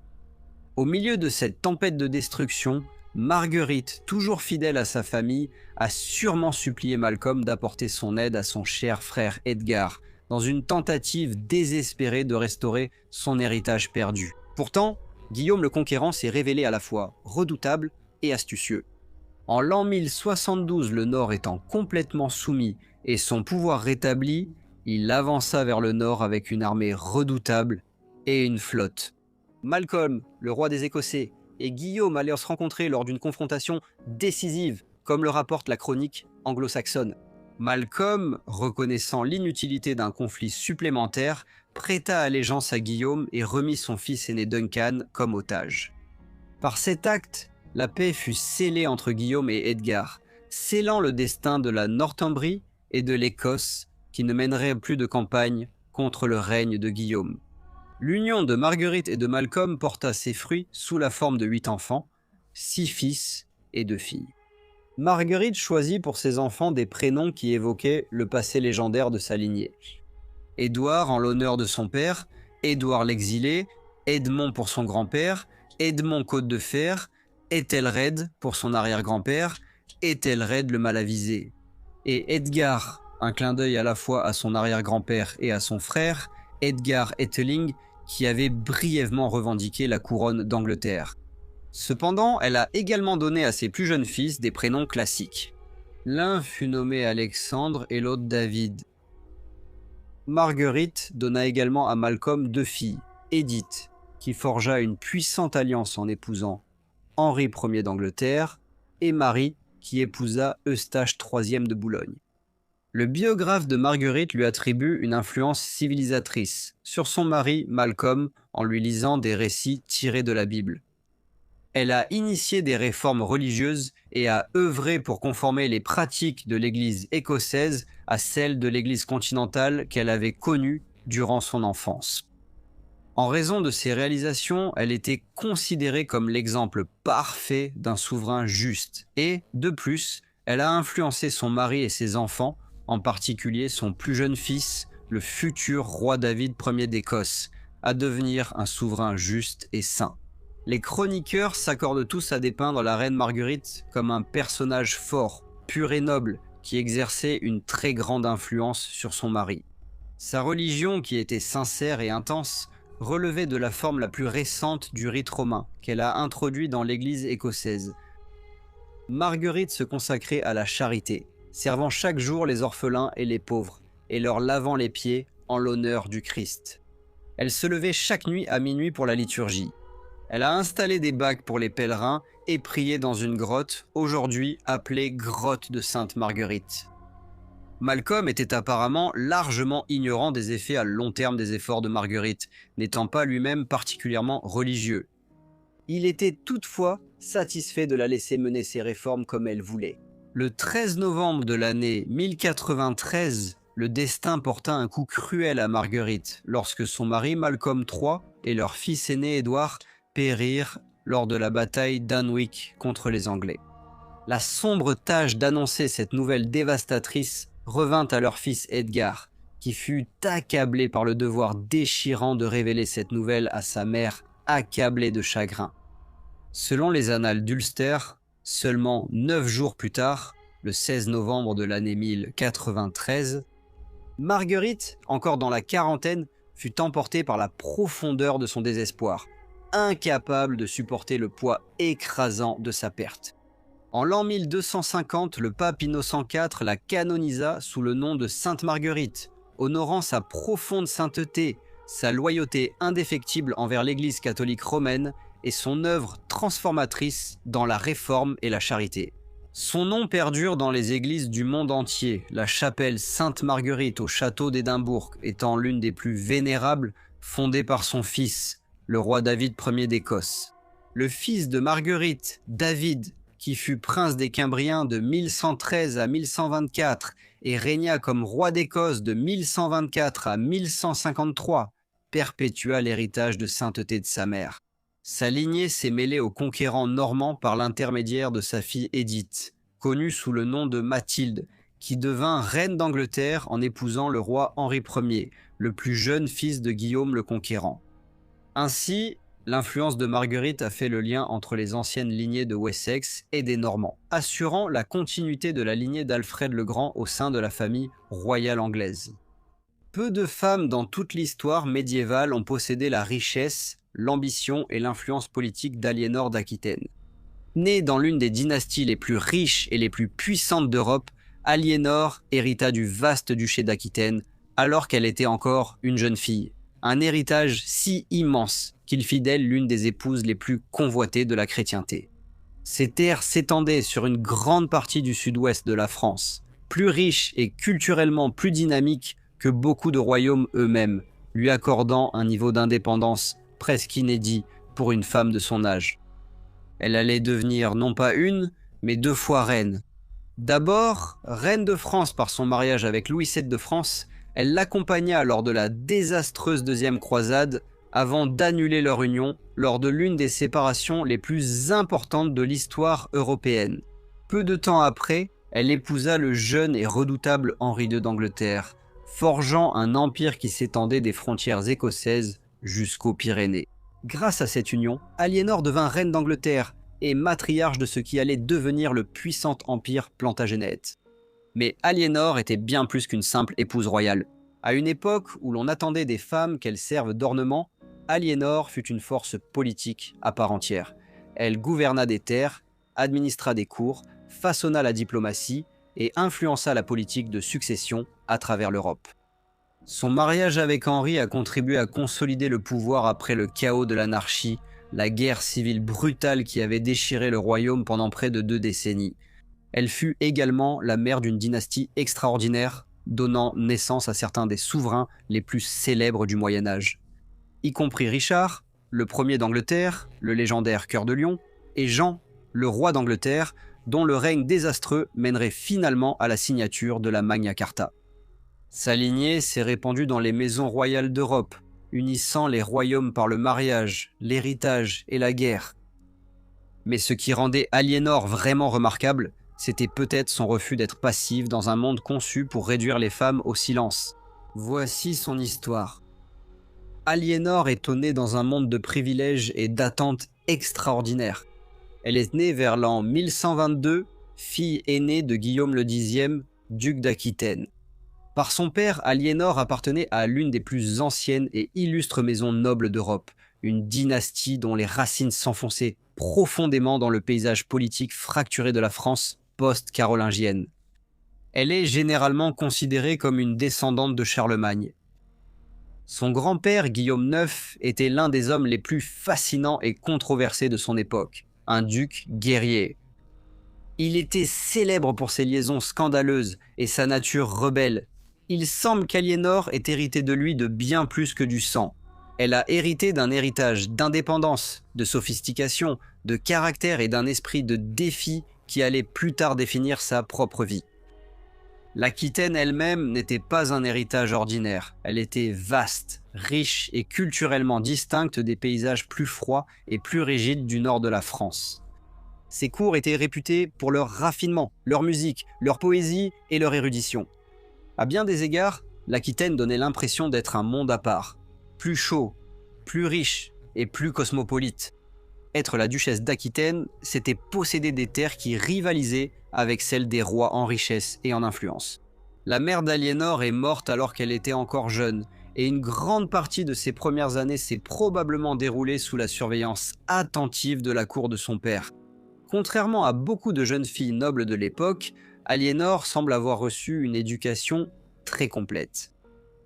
Au milieu de cette tempête de destruction, Marguerite, toujours fidèle à sa famille, a sûrement supplié Malcolm d'apporter son aide à son cher frère Edgar, dans une tentative désespérée de restaurer son héritage perdu. Pourtant, Guillaume le Conquérant s'est révélé à la fois redoutable et astucieux. En l'an 1072, le Nord étant complètement soumis et son pouvoir rétabli, il avança vers le nord avec une armée redoutable et une flotte. Malcolm, le roi des Écossais, et Guillaume allèrent se rencontrer lors d'une confrontation décisive, comme le rapporte la chronique anglo-saxonne. Malcolm, reconnaissant l'inutilité d'un conflit supplémentaire, prêta allégeance à Guillaume et remit son fils aîné Duncan comme otage. Par cet acte, la paix fut scellée entre Guillaume et Edgar, scellant le destin de la Northumbrie et de l'Écosse, qui ne mènerait plus de campagne contre le règne de Guillaume. L'union de Marguerite et de Malcolm porta ses fruits sous la forme de 8 enfants, 6 fils et 2 filles. Marguerite choisit pour ses enfants des prénoms qui évoquaient le passé légendaire de sa lignée. Édouard en l'honneur de son père, Édouard l'exilé, Edmond pour son grand-père, Edmond Côte de Fer, Ethelred pour son arrière-grand-père, Ethelred le malavisé, et Edgar, un clin d'œil à la fois à son arrière-grand-père et à son frère, Edgar Ætheling, qui avait brièvement revendiqué la couronne d'Angleterre. Cependant, elle a également donné à ses plus jeunes fils des prénoms classiques. L'un fut nommé Alexandre et l'autre David. Marguerite donna également à Malcolm 2 filles, Édith, qui forgea une puissante alliance en épousant Henri Ier d'Angleterre, et Marie, qui épousa Eustache III de Boulogne. Le biographe de Marguerite lui attribue une influence civilisatrice sur son mari Malcolm en lui lisant des récits tirés de la Bible. Elle a initié des réformes religieuses et a œuvré pour conformer les pratiques de l'Église écossaise à celles de l'Église continentale qu'elle avait connue durant son enfance. En raison de ses réalisations, elle était considérée comme l'exemple parfait d'un souverain juste et, de plus, elle a influencé son mari et ses enfants, en particulier son plus jeune fils, le futur roi David Ier d'Écosse, à devenir un souverain juste et saint. Les chroniqueurs s'accordent tous à dépeindre la reine Marguerite comme un personnage fort, pur et noble, qui exerçait une très grande influence sur son mari. Sa religion, qui était sincère et intense, relevait de la forme la plus récente du rite romain qu'elle a introduit dans l'église écossaise. Marguerite se consacrait à la charité, servant chaque jour les orphelins et les pauvres, et leur lavant les pieds en l'honneur du Christ. Elle se levait chaque nuit à minuit pour la liturgie. Elle a installé des bacs pour les pèlerins et prié dans une grotte, aujourd'hui appelée grotte de Sainte Marguerite. Malcolm était apparemment largement ignorant des effets à long terme des efforts de Marguerite, n'étant pas lui-même particulièrement religieux. Il était toutefois satisfait de la laisser mener ses réformes comme elle voulait. Le 13 novembre de l'année 1093, le destin porta un coup cruel à Marguerite lorsque son mari Malcolm III et leur fils aîné Édouard périrent lors de la bataille d'Anwick contre les Anglais. La sombre tâche d'annoncer cette nouvelle dévastatrice revint à leur fils Edgar, qui fut accablé par le devoir déchirant de révéler cette nouvelle à sa mère, accablée de chagrin. Selon les annales d'Ulster, seulement 9 jours plus tard, le 16 novembre de l'année 1093, Marguerite, encore dans la quarantaine, fut emportée par la profondeur de son désespoir, incapable de supporter le poids écrasant de sa perte. En l'an 1250, le pape Innocent IV la canonisa sous le nom de Sainte Marguerite, honorant sa profonde sainteté, sa loyauté indéfectible envers l'Église catholique romaine et son œuvre transformatrice dans la réforme et la charité. Son nom perdure dans les églises du monde entier, la chapelle Sainte-Marguerite au château d'Édimbourg étant l'une des plus vénérables, fondée par son fils, le roi David Ier d'Écosse. Le fils de Marguerite, David, qui fut prince des Cimbriens de 1113 à 1124 et régna comme roi d'Écosse de 1124 à 1153, perpétua l'héritage de sainteté de sa mère. Sa lignée s'est mêlée aux conquérants normands par l'intermédiaire de sa fille Édith, connue sous le nom de Mathilde, qui devint reine d'Angleterre en épousant le roi Henri Ier, le plus jeune fils de Guillaume le Conquérant. Ainsi, l'influence de Marguerite a fait le lien entre les anciennes lignées de Wessex et des Normands, assurant la continuité de la lignée d'Alfred le Grand au sein de la famille royale anglaise. Peu de femmes dans toute l'histoire médiévale ont possédé la richesse, l'ambition et l'influence politique d'Aliénor d'Aquitaine. Née dans l'une des dynasties les plus riches et les plus puissantes d'Europe, Aliénor hérita du vaste duché d'Aquitaine alors qu'elle était encore une jeune fille. Un héritage si immense qu'il fit d'elle l'une des épouses les plus convoitées de la chrétienté. Ces terres s'étendaient sur une grande partie du sud-ouest de la France, plus riche et culturellement plus dynamique que beaucoup de royaumes eux-mêmes, lui accordant un niveau d'indépendance presque inédit pour une femme de son âge. Elle allait devenir non pas une, mais 2 fois reine. D'abord, reine de France par son mariage avec Louis VII de France, elle l'accompagna lors de la désastreuse deuxième croisade avant d'annuler leur union lors de l'une des séparations les plus importantes de l'histoire européenne. Peu de temps après, elle épousa le jeune et redoutable Henri II d'Angleterre, forgeant un empire qui s'étendait des frontières écossaises jusqu'aux Pyrénées. Grâce à cette union, Aliénor devint reine d'Angleterre et matriarche de ce qui allait devenir le puissant empire Plantagenet. Mais Aliénor était bien plus qu'une simple épouse royale. À une époque où l'on attendait des femmes qu'elles servent d'ornement, Aliénor fut une force politique à part entière. Elle gouverna des terres, administra des cours, façonna la diplomatie et influença la politique de succession à travers l'Europe. Son mariage avec Henri a contribué à consolider le pouvoir après le chaos de l'anarchie, la guerre civile brutale qui avait déchiré le royaume pendant près de 2 décennies. Elle fut également la mère d'une dynastie extraordinaire, donnant naissance à certains des souverains les plus célèbres du Moyen-Âge, y compris Richard, le premier d'Angleterre, le légendaire Cœur de Lion, et Jean, le roi d'Angleterre, dont le règne désastreux mènerait finalement à la signature de la Magna Carta. Sa lignée s'est répandue dans les maisons royales d'Europe, unissant les royaumes par le mariage, l'héritage et la guerre. Mais ce qui rendait Aliénor vraiment remarquable, c'était peut-être son refus d'être passive dans un monde conçu pour réduire les femmes au silence. Voici son histoire. Aliénor est née dans un monde de privilèges et d'attentes extraordinaires. Elle est née vers l'an 1122, fille aînée de Guillaume le X, duc d'Aquitaine. Par son père, Aliénor appartenait à l'une des plus anciennes et illustres maisons nobles d'Europe, une dynastie dont les racines s'enfonçaient profondément dans le paysage politique fracturé de la France post-carolingienne. Elle est généralement considérée comme une descendante de Charlemagne. Son grand-père, Guillaume IX, était l'un des hommes les plus fascinants et controversés de son époque, un duc guerrier. Il était célèbre pour ses liaisons scandaleuses et sa nature rebelle. Il semble qu'Aliénor ait hérité de lui de bien plus que du sang. Elle a hérité d'un héritage d'indépendance, de sophistication, de caractère et d'un esprit de défi qui allait plus tard définir sa propre vie. L'Aquitaine elle-même n'était pas un héritage ordinaire. Elle était vaste, riche et culturellement distincte des paysages plus froids et plus rigides du nord de la France. Ses cours étaient réputés pour leur raffinement, leur musique, leur poésie et leur érudition. À bien des égards, l'Aquitaine donnait l'impression d'être un monde à part, plus chaud, plus riche et plus cosmopolite. Être la duchesse d'Aquitaine, c'était posséder des terres qui rivalisaient avec celles des rois en richesse et en influence. La mère d'Aliénor est morte alors qu'elle était encore jeune, et une grande partie de ses premières années s'est probablement déroulée sous la surveillance attentive de la cour de son père. Contrairement à beaucoup de jeunes filles nobles de l'époque, Aliénor semble avoir reçu une éducation très complète.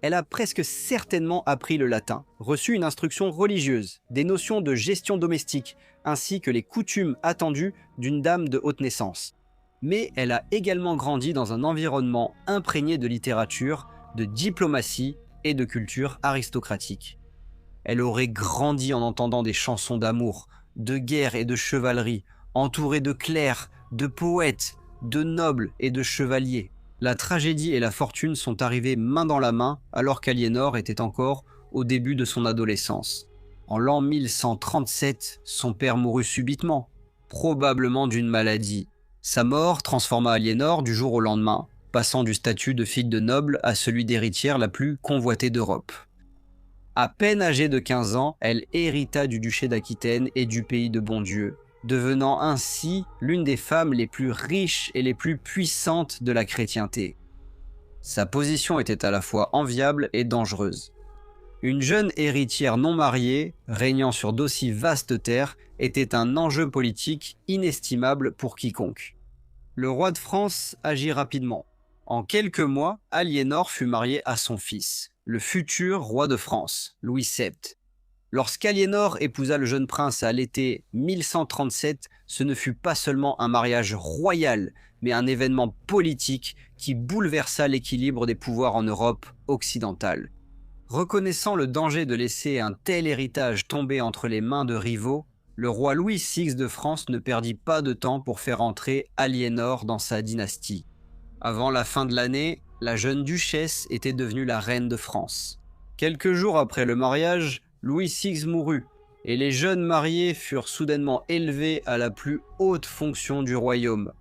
Elle a presque certainement appris le latin, reçu une instruction religieuse, des notions de gestion domestique, ainsi que les coutumes attendues d'une dame de haute naissance. Mais elle a également grandi dans un environnement imprégné de littérature, de diplomatie et de culture aristocratique. Elle aurait grandi en entendant des chansons d'amour, de guerre et de chevalerie, entourée de clercs, de poètes, de nobles et de chevaliers. La tragédie et la fortune sont arrivées main dans la main alors qu'Aliénor était encore au début de son adolescence. En l'an 1137, son père mourut subitement, probablement d'une maladie. Sa mort transforma Aliénor du jour au lendemain, passant du statut de fille de noble à celui d'héritière la plus convoitée d'Europe. À peine âgée de 15 ans, elle hérita du duché d'Aquitaine et du pays de Bondieu, devenant ainsi l'une des femmes les plus riches et les plus puissantes de la chrétienté. Sa position était à la fois enviable et dangereuse. Une jeune héritière non mariée, régnant sur d'aussi vastes terres, était un enjeu politique inestimable pour quiconque. Le roi de France agit rapidement. En quelques mois, Aliénor fut mariée à son fils, le futur roi de France, Louis VII. Lorsqu'Aliénor épousa le jeune prince à l'été 1137, ce ne fut pas seulement un mariage royal, mais un événement politique qui bouleversa l'équilibre des pouvoirs en Europe occidentale. Reconnaissant le danger de laisser un tel héritage tomber entre les mains de rivaux, le roi Louis VI de France ne perdit pas de temps pour faire entrer Aliénor dans sa dynastie. Avant la fin de l'année, la jeune duchesse était devenue la reine de France. Quelques jours après le mariage, Louis VI mourut, et les jeunes mariés furent soudainement élevés à la plus haute fonction du royaume.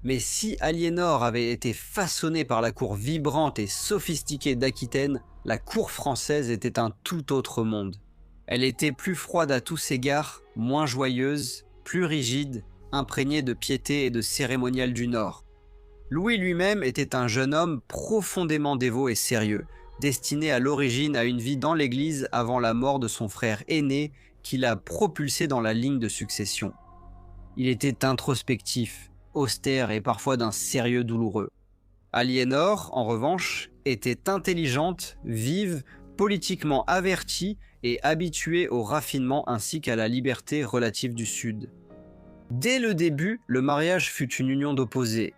Mais si Aliénor avait été façonnée par la cour vibrante et sophistiquée d'Aquitaine, la cour française était un tout autre monde. Elle était plus froide à tous égards, moins joyeuse, plus rigide, imprégnée de piété et de cérémonial du Nord. Louis lui-même était un jeune homme profondément dévot et sérieux, destiné à l'origine à une vie dans l'Église avant la mort de son frère aîné qui l'a propulsé dans la ligne de succession. Il était introspectif, austère et parfois d'un sérieux douloureux. Aliénor, en revanche, était intelligente, vive, politiquement avertie et habituée au raffinement ainsi qu'à la liberté relative du Sud. Dès le début, le mariage fut une union d'opposés.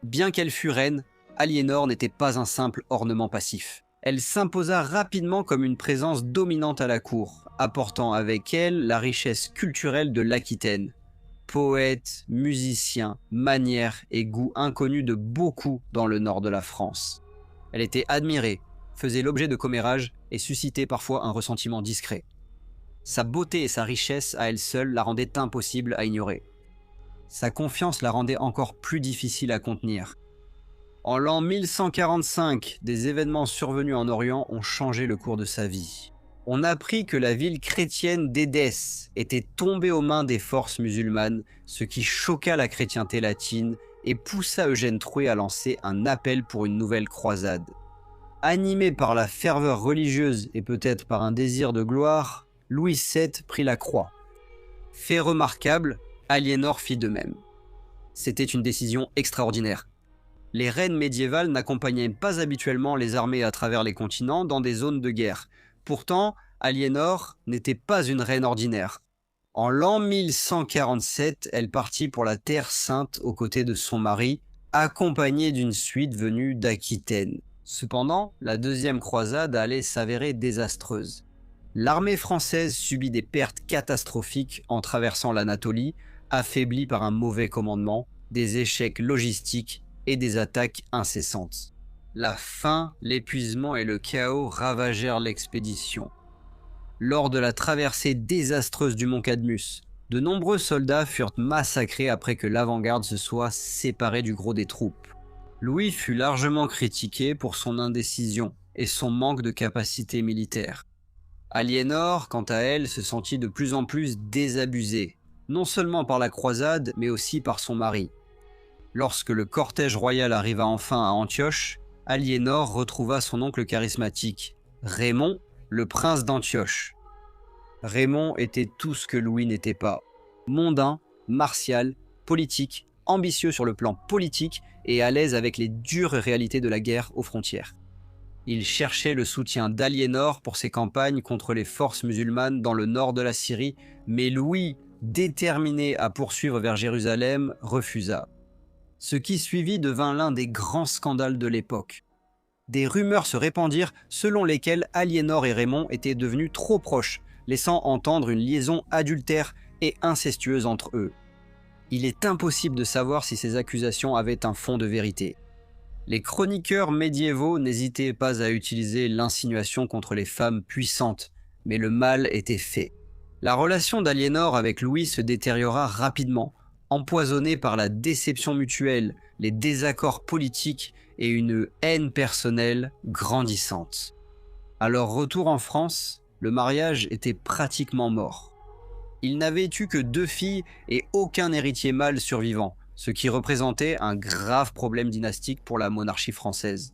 Bien qu'elle fût reine, Aliénor n'était pas un simple ornement passif. Elle s'imposa rapidement comme une présence dominante à la cour, apportant avec elle la richesse culturelle de l'Aquitaine. Poète, musicien, manières et goûts inconnus de beaucoup dans le nord de la France. Elle était admirée, faisait l'objet de commérages et suscitait parfois un ressentiment discret. Sa beauté et sa richesse à elle seule la rendaient impossible à ignorer. Sa confiance la rendait encore plus difficile à contenir. En l'an 1145, des événements survenus en Orient ont changé le cours de sa vie. On apprit que la ville chrétienne d'Édesse était tombée aux mains des forces musulmanes, ce qui choqua la chrétienté latine et poussa Eugène Troué à lancer un appel pour une nouvelle croisade. Animé par la ferveur religieuse et peut-être par un désir de gloire, Louis VII prit la croix. Fait remarquable, Aliénor fit de même. C'était une décision extraordinaire. Les reines médiévales n'accompagnaient pas habituellement les armées à travers les continents dans des zones de guerre. Pourtant, Aliénor n'était pas une reine ordinaire. En l'an 1147, elle partit pour la Terre Sainte aux côtés de son mari, accompagnée d'une suite venue d'Aquitaine. Cependant, la deuxième croisade allait s'avérer désastreuse. L'armée française subit des pertes catastrophiques en traversant l'Anatolie, affaiblie par un mauvais commandement, des échecs logistiques et des attaques incessantes. La faim, l'épuisement et le chaos ravagèrent l'expédition. Lors de la traversée désastreuse du mont Cadmus, de nombreux soldats furent massacrés après que l'avant-garde se soit séparée du gros des troupes. Louis fut largement critiqué pour son indécision et son manque de capacité militaire. Aliénor, quant à elle, se sentit de plus en plus désabusée, non seulement par la croisade, mais aussi par son mari. Lorsque le cortège royal arriva enfin à Antioche, Aliénor retrouva son oncle charismatique, Raymond, le prince d'Antioche. Raymond était tout ce que Louis n'était pas. Mondain, martial, politique, ambitieux sur le plan politique et à l'aise avec les dures réalités de la guerre aux frontières. Il cherchait le soutien d'Aliénor pour ses campagnes contre les forces musulmanes dans le nord de la Syrie, mais Louis, déterminé à poursuivre vers Jérusalem, refusa. Ce qui suivit devint l'un des grands scandales de l'époque. Des rumeurs se répandirent selon lesquelles Aliénor et Raymond étaient devenus trop proches, laissant entendre une liaison adultère et incestueuse entre eux. Il est impossible de savoir si ces accusations avaient un fond de vérité. Les chroniqueurs médiévaux n'hésitaient pas à utiliser l'insinuation contre les femmes puissantes, mais le mal était fait. La relation d'Aliénor avec Louis se détériora rapidement, empoisonnée par la déception mutuelle, les désaccords politiques et une haine personnelle grandissante. À leur retour en France, le mariage était pratiquement mort. Il n'avait eu que 2 filles et aucun héritier mâle survivant, ce qui représentait un grave problème dynastique pour la monarchie française.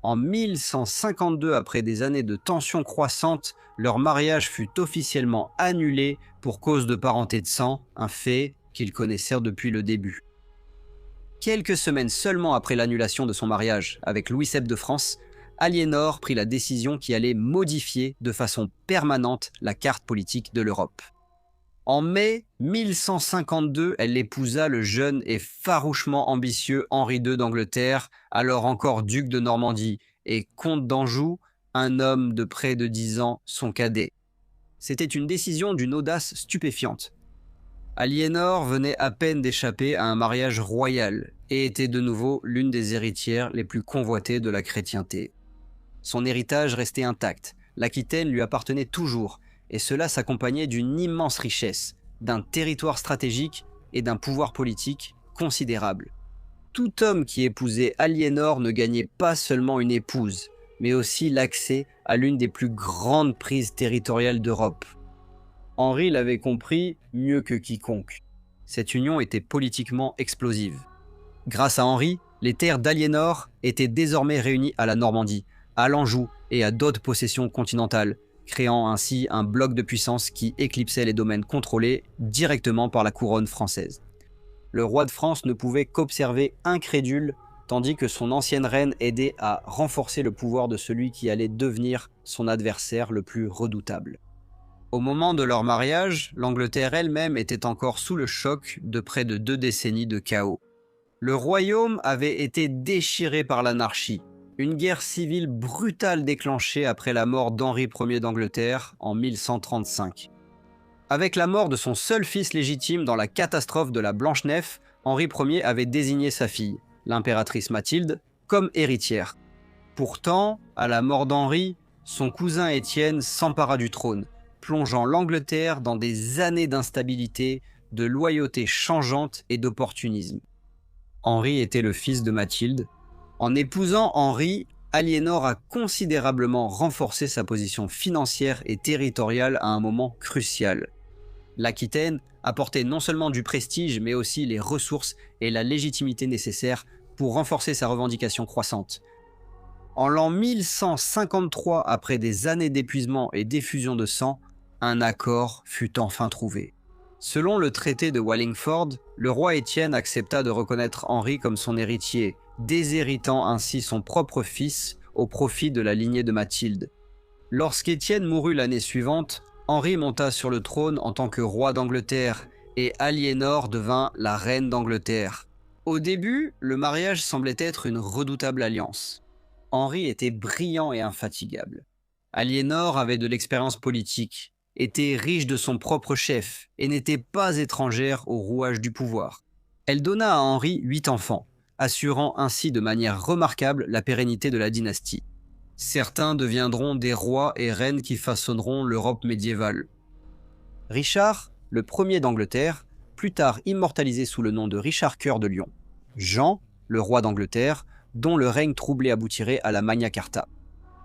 En 1152, après des années de tensions croissantes, leur mariage fut officiellement annulé pour cause de parenté de sang, un fait qu'ils connaissèrent depuis le début. Quelques semaines seulement après l'annulation de son mariage avec Louis VII de France, Aliénor prit la décision qui allait modifier de façon permanente la carte politique de l'Europe. En mai 1152, elle épousa le jeune et farouchement ambitieux Henri II d'Angleterre, alors encore duc de Normandie, et comte d'Anjou, un homme de près de 10 ans, son cadet. C'était une décision d'une audace stupéfiante. Aliénor venait à peine d'échapper à un mariage royal et était de nouveau l'une des héritières les plus convoitées de la chrétienté. Son héritage restait intact, l'Aquitaine lui appartenait toujours, et cela s'accompagnait d'une immense richesse, d'un territoire stratégique et d'un pouvoir politique considérable. Tout homme qui épousait Aliénor ne gagnait pas seulement une épouse, mais aussi l'accès à l'une des plus grandes prises territoriales d'Europe. Henri l'avait compris mieux que quiconque. Cette union était politiquement explosive. Grâce à Henri, les terres d'Aliénor étaient désormais réunies à la Normandie, à l'Anjou et à d'autres possessions continentales, créant ainsi un bloc de puissance qui éclipsait les domaines contrôlés directement par la couronne française. Le roi de France ne pouvait qu'observer incrédule, tandis que son ancienne reine aidait à renforcer le pouvoir de celui qui allait devenir son adversaire le plus redoutable. Au moment de leur mariage, l'Angleterre elle-même était encore sous le choc de près de 2 décennies de chaos. Le royaume avait été déchiré par l'anarchie, une guerre civile brutale déclenchée après la mort d'Henri Ier d'Angleterre en 1135. Avec la mort de son seul fils légitime dans la catastrophe de la Blanche-Nef, Henri Ier avait désigné sa fille, l'impératrice Mathilde, comme héritière. Pourtant, à la mort d'Henri, son cousin Étienne s'empara du trône, plongeant l'Angleterre dans des années d'instabilité, de loyauté changeante et d'opportunisme. Henri était le fils de Mathilde. En épousant Henri, Aliénor a considérablement renforcé sa position financière et territoriale à un moment crucial. L'Aquitaine apportait non seulement du prestige, mais aussi les ressources et la légitimité nécessaires pour renforcer sa revendication croissante. En l'an 1153, après des années d'épuisement et d'effusion de sang, un accord fut enfin trouvé. Selon le traité de Wallingford, le roi Étienne accepta de reconnaître Henri comme son héritier, déshéritant ainsi son propre fils au profit de la lignée de Mathilde. Lorsqu'Étienne mourut l'année suivante, Henri monta sur le trône en tant que roi d'Angleterre et Aliénor devint la reine d'Angleterre. Au début, le mariage semblait être une redoutable alliance. Henri était brillant et infatigable. Aliénor avait de l'expérience politique, était riche de son propre chef et n'était pas étrangère au rouage du pouvoir. Elle donna à Henri 8 enfants, assurant ainsi de manière remarquable la pérennité de la dynastie. Certains deviendront des rois et reines qui façonneront l'Europe médiévale. Richard, le premier d'Angleterre, plus tard immortalisé sous le nom de Richard Cœur de Lion. Jean, le roi d'Angleterre, dont le règne troublé aboutirait à la Magna Carta,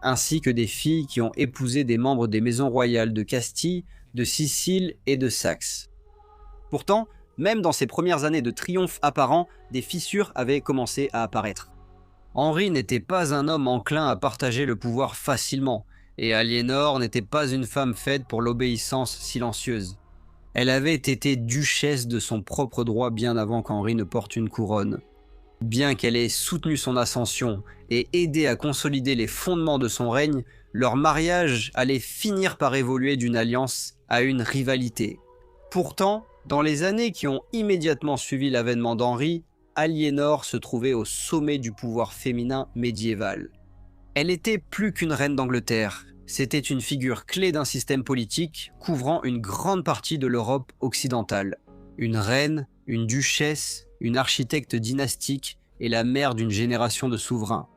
ainsi que des filles qui ont épousé des membres des maisons royales de Castille, de Sicile et de Saxe. Pourtant, même dans ses premières années de triomphe apparent, des fissures avaient commencé à apparaître. Henri n'était pas un homme enclin à partager le pouvoir facilement, et Aliénor n'était pas une femme faite pour l'obéissance silencieuse. Elle avait été duchesse de son propre droit bien avant qu'Henri ne porte une couronne. Bien qu'elle ait soutenu son ascension et aidé à consolider les fondements de son règne, leur mariage allait finir par évoluer d'une alliance à une rivalité. Pourtant, dans les années qui ont immédiatement suivi l'avènement d'Henri, Aliénor se trouvait au sommet du pouvoir féminin médiéval. Elle était plus qu'une reine d'Angleterre, c'était une figure clé d'un système politique couvrant une grande partie de l'Europe occidentale. Une reine, une duchesse, une architecte dynastique et la mère d'une génération de souverains.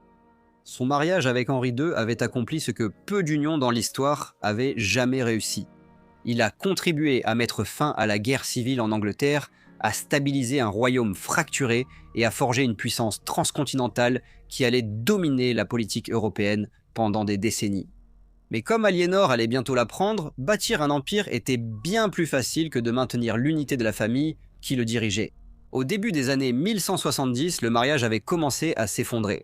Son mariage avec Henri II avait accompli ce que peu d'unions dans l'histoire avaient jamais réussi. Il a contribué à mettre fin à la guerre civile en Angleterre, à stabiliser un royaume fracturé et à forger une puissance transcontinentale qui allait dominer la politique européenne pendant des décennies. Mais comme Aliénor allait bientôt l'apprendre, bâtir un empire était bien plus facile que de maintenir l'unité de la famille qui le dirigeait. Au début des années 1170, le mariage avait commencé à s'effondrer.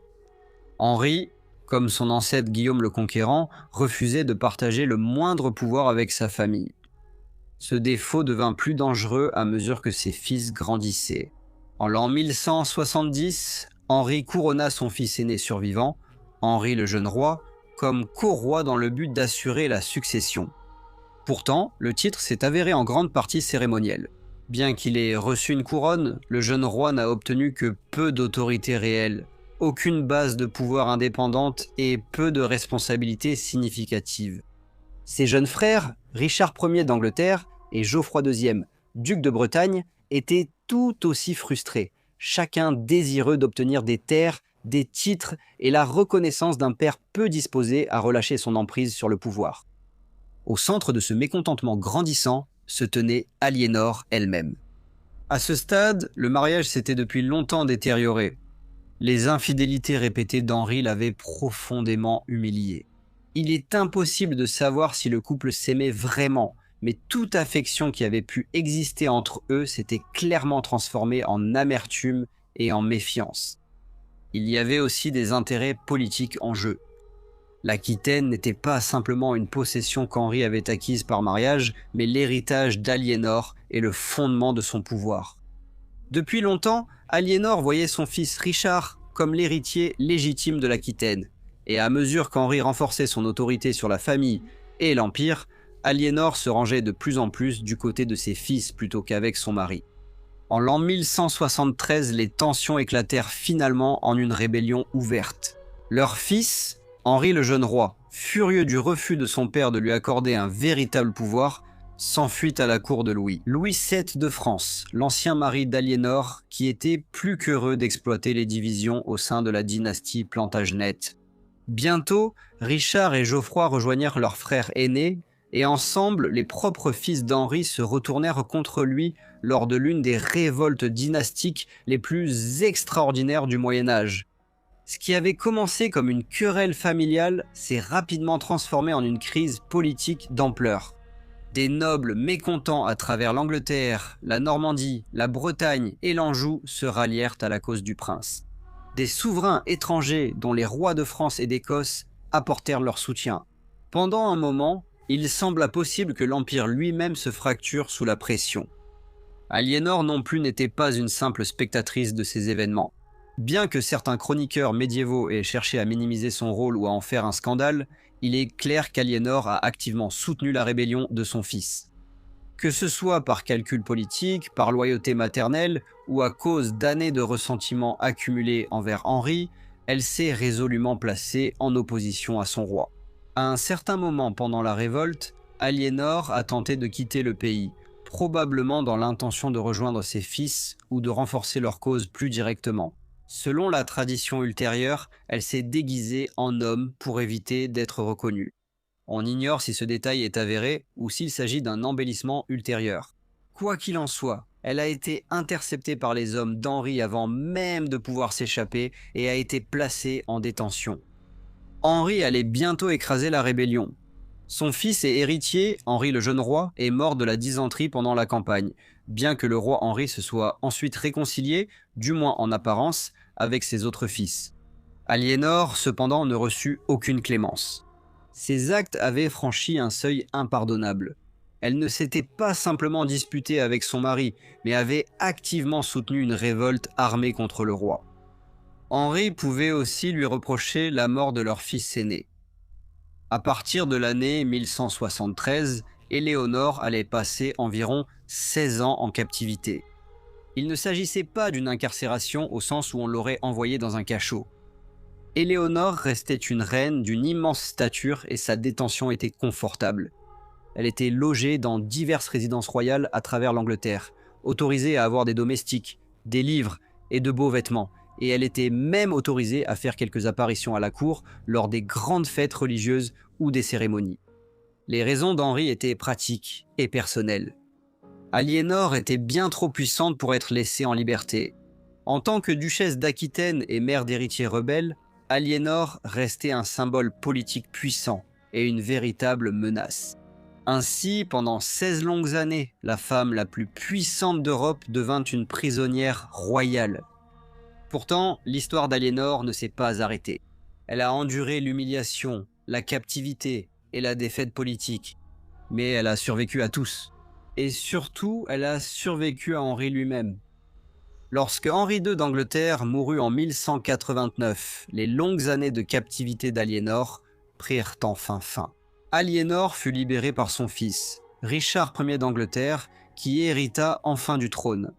Henri, comme son ancêtre Guillaume le Conquérant, refusait de partager le moindre pouvoir avec sa famille. Ce défaut devint plus dangereux à mesure que ses fils grandissaient. En l'an 1170, Henri couronna son fils aîné survivant, Henri le jeune roi, comme co-roi dans le but d'assurer la succession. Pourtant, le titre s'est avéré en grande partie cérémoniel. Bien qu'il ait reçu une couronne, le jeune roi n'a obtenu que peu d'autorité réelle, aucune base de pouvoir indépendante et peu de responsabilités significatives. Ses jeunes frères, Richard Ier d'Angleterre et Geoffroy II, duc de Bretagne, étaient tout aussi frustrés, chacun désireux d'obtenir des terres, des titres et la reconnaissance d'un père peu disposé à relâcher son emprise sur le pouvoir. Au centre de ce mécontentement grandissant se tenait Aliénor elle-même. À ce stade, le mariage s'était depuis longtemps détérioré. Les infidélités répétées d'Henri l'avaient profondément humilié. Il est impossible de savoir si le couple s'aimait vraiment, mais toute affection qui avait pu exister entre eux s'était clairement transformée en amertume et en méfiance. Il y avait aussi des intérêts politiques en jeu. L'Aquitaine n'était pas simplement une possession qu'Henri avait acquise par mariage, mais l'héritage d'Aliénor et le fondement de son pouvoir. Depuis longtemps, Aliénor voyait son fils Richard comme l'héritier légitime de l'Aquitaine, et à mesure qu'Henri renforçait son autorité sur la famille et l'Empire, Aliénor se rangeait de plus en plus du côté de ses fils plutôt qu'avec son mari. En l'an 1173, les tensions éclatèrent finalement en une rébellion ouverte. Leur fils, Henri le jeune roi, furieux du refus de son père de lui accorder un véritable pouvoir, s'enfuit à la cour de Louis. Louis VII de France, l'ancien mari d'Aliénor, qui était plus qu'heureux d'exploiter les divisions au sein de la dynastie Plantagenète. Bientôt, Richard et Geoffroy rejoignirent leur frère aîné, et ensemble, les propres fils d'Henri se retournèrent contre lui lors de l'une des révoltes dynastiques les plus extraordinaires du Moyen-Âge. Ce qui avait commencé comme une querelle familiale s'est rapidement transformé en une crise politique d'ampleur. Des nobles mécontents à travers l'Angleterre, la Normandie, la Bretagne et l'Anjou se rallièrent à la cause du prince. Des souverains étrangers, dont les rois de France et d'Écosse, apportèrent leur soutien. Pendant un moment, il sembla possible que l'Empire lui-même se fracture sous la pression. Aliénor non plus n'était pas une simple spectatrice de ces événements. Bien que certains chroniqueurs médiévaux aient cherché à minimiser son rôle ou à en faire un scandale, il est clair qu'Aliénor a activement soutenu la rébellion de son fils. Que ce soit par calcul politique, par loyauté maternelle ou à cause d'années de ressentiment accumulés envers Henri, elle s'est résolument placée en opposition à son roi. À un certain moment pendant la révolte, Aliénor a tenté de quitter le pays, probablement dans l'intention de rejoindre ses fils ou de renforcer leur cause plus directement. Selon la tradition ultérieure, elle s'est déguisée en homme pour éviter d'être reconnue. On ignore si ce détail est avéré ou s'il s'agit d'un embellissement ultérieur. Quoi qu'il en soit, elle a été interceptée par les hommes d'Henri avant même de pouvoir s'échapper et a été placée en détention. Henri allait bientôt écraser la rébellion. Son fils et héritier, Henri le jeune roi, est mort de la dysenterie pendant la campagne, bien que le roi Henri se soit ensuite réconcilié, du moins en apparence, avec ses autres fils. Aliénor, cependant, ne reçut aucune clémence. Ses actes avaient franchi un seuil impardonnable. Elle ne s'était pas simplement disputée avec son mari, mais avait activement soutenu une révolte armée contre le roi. Henri pouvait aussi lui reprocher la mort de leur fils aîné. À partir de l'année 1173, Éléonore allait passer environ 16 ans en captivité. Il ne s'agissait pas d'une incarcération au sens où on l'aurait envoyée dans un cachot. Éléonore restait une reine d'une immense stature et sa détention était confortable. Elle était logée dans diverses résidences royales à travers l'Angleterre, autorisée à avoir des domestiques, des livres et de beaux vêtements, et elle était même autorisée à faire quelques apparitions à la cour lors des grandes fêtes religieuses ou des cérémonies. Les raisons d'Henri étaient pratiques et personnelles. Aliénor était bien trop puissante pour être laissée en liberté. En tant que duchesse d'Aquitaine et mère d'héritiers rebelles, Aliénor restait un symbole politique puissant et une véritable menace. Ainsi, pendant 16 longues années, la femme la plus puissante d'Europe devint une prisonnière royale. Pourtant, l'histoire d'Aliénor ne s'est pas arrêtée. Elle a enduré l'humiliation, la captivité et la défaite politique. Mais elle a survécu à tous. Et surtout, elle a survécu à Henri lui-même. Lorsque Henri II d'Angleterre mourut en 1189, les longues années de captivité d'Aliénor prirent enfin fin. Aliénor fut libérée par son fils, Richard Ier d'Angleterre, qui hérita enfin du trône.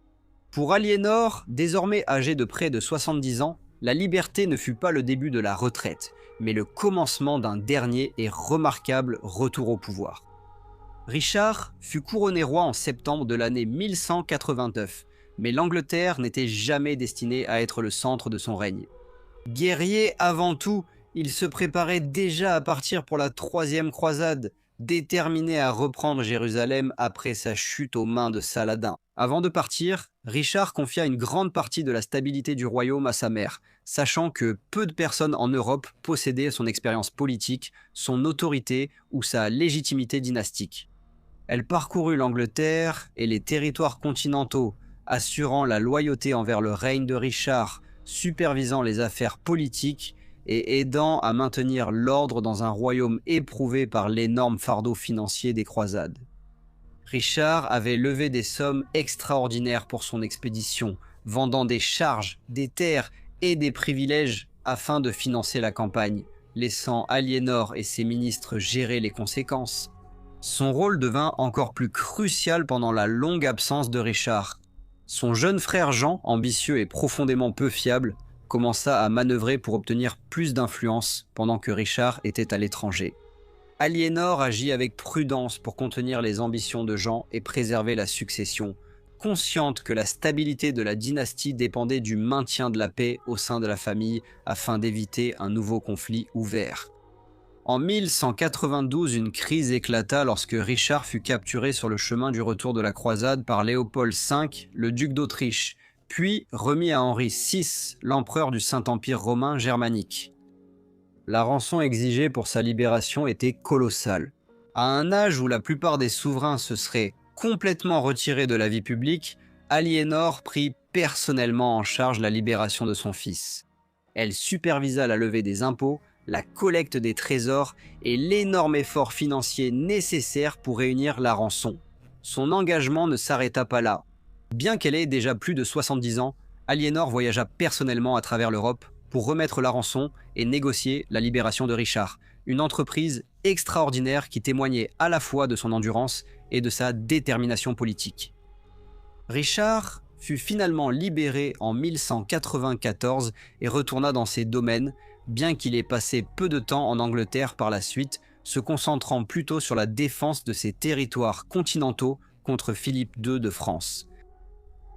Pour Aliénor, désormais âgée de près de 70 ans, la liberté ne fut pas le début de la retraite, mais le commencement d'un dernier et remarquable retour au pouvoir. Richard fut couronné roi en septembre de l'année 1189, mais l'Angleterre n'était jamais destinée à être le centre de son règne. Guerrier avant tout, il se préparait déjà à partir pour la troisième croisade, déterminé à reprendre Jérusalem après sa chute aux mains de Saladin. Avant de partir, Richard confia une grande partie de la stabilité du royaume à sa mère, sachant que peu de personnes en Europe possédaient son expérience politique, son autorité ou sa légitimité dynastique. Elle parcourut l'Angleterre et les territoires continentaux, assurant la loyauté envers le règne de Richard, supervisant les affaires politiques et aidant à maintenir l'ordre dans un royaume éprouvé par l'énorme fardeau financier des croisades. Richard avait levé des sommes extraordinaires pour son expédition, vendant des charges, des terres et des privilèges afin de financer la campagne, laissant Aliénor et ses ministres gérer les conséquences. Son rôle devint encore plus crucial pendant la longue absence de Richard. Son jeune frère Jean, ambitieux et profondément peu fiable, commença à manœuvrer pour obtenir plus d'influence pendant que Richard était à l'étranger. Aliénor agit avec prudence pour contenir les ambitions de Jean et préserver la succession, consciente que la stabilité de la dynastie dépendait du maintien de la paix au sein de la famille afin d'éviter un nouveau conflit ouvert. En 1192, une crise éclata lorsque Richard fut capturé sur le chemin du retour de la croisade par Léopold V, le duc d'Autriche, puis remis à Henri VI, l'empereur du Saint-Empire romain germanique. La rançon exigée pour sa libération était colossale. À un âge où la plupart des souverains se seraient complètement retirés de la vie publique, Aliénor prit personnellement en charge la libération de son fils. Elle supervisa la levée des impôts, la collecte des trésors et l'énorme effort financier nécessaire pour réunir la rançon. Son engagement ne s'arrêta pas là. Bien qu'elle ait déjà plus de 70 ans, Aliénor voyagea personnellement à travers l'Europe pour remettre la rançon et négocier la libération de Richard, une entreprise extraordinaire qui témoignait à la fois de son endurance et de sa détermination politique. Richard fut finalement libéré en 1194 et retourna dans ses domaines, bien qu'il ait passé peu de temps en Angleterre par la suite, se concentrant plutôt sur la défense de ses territoires continentaux contre Philippe II de France.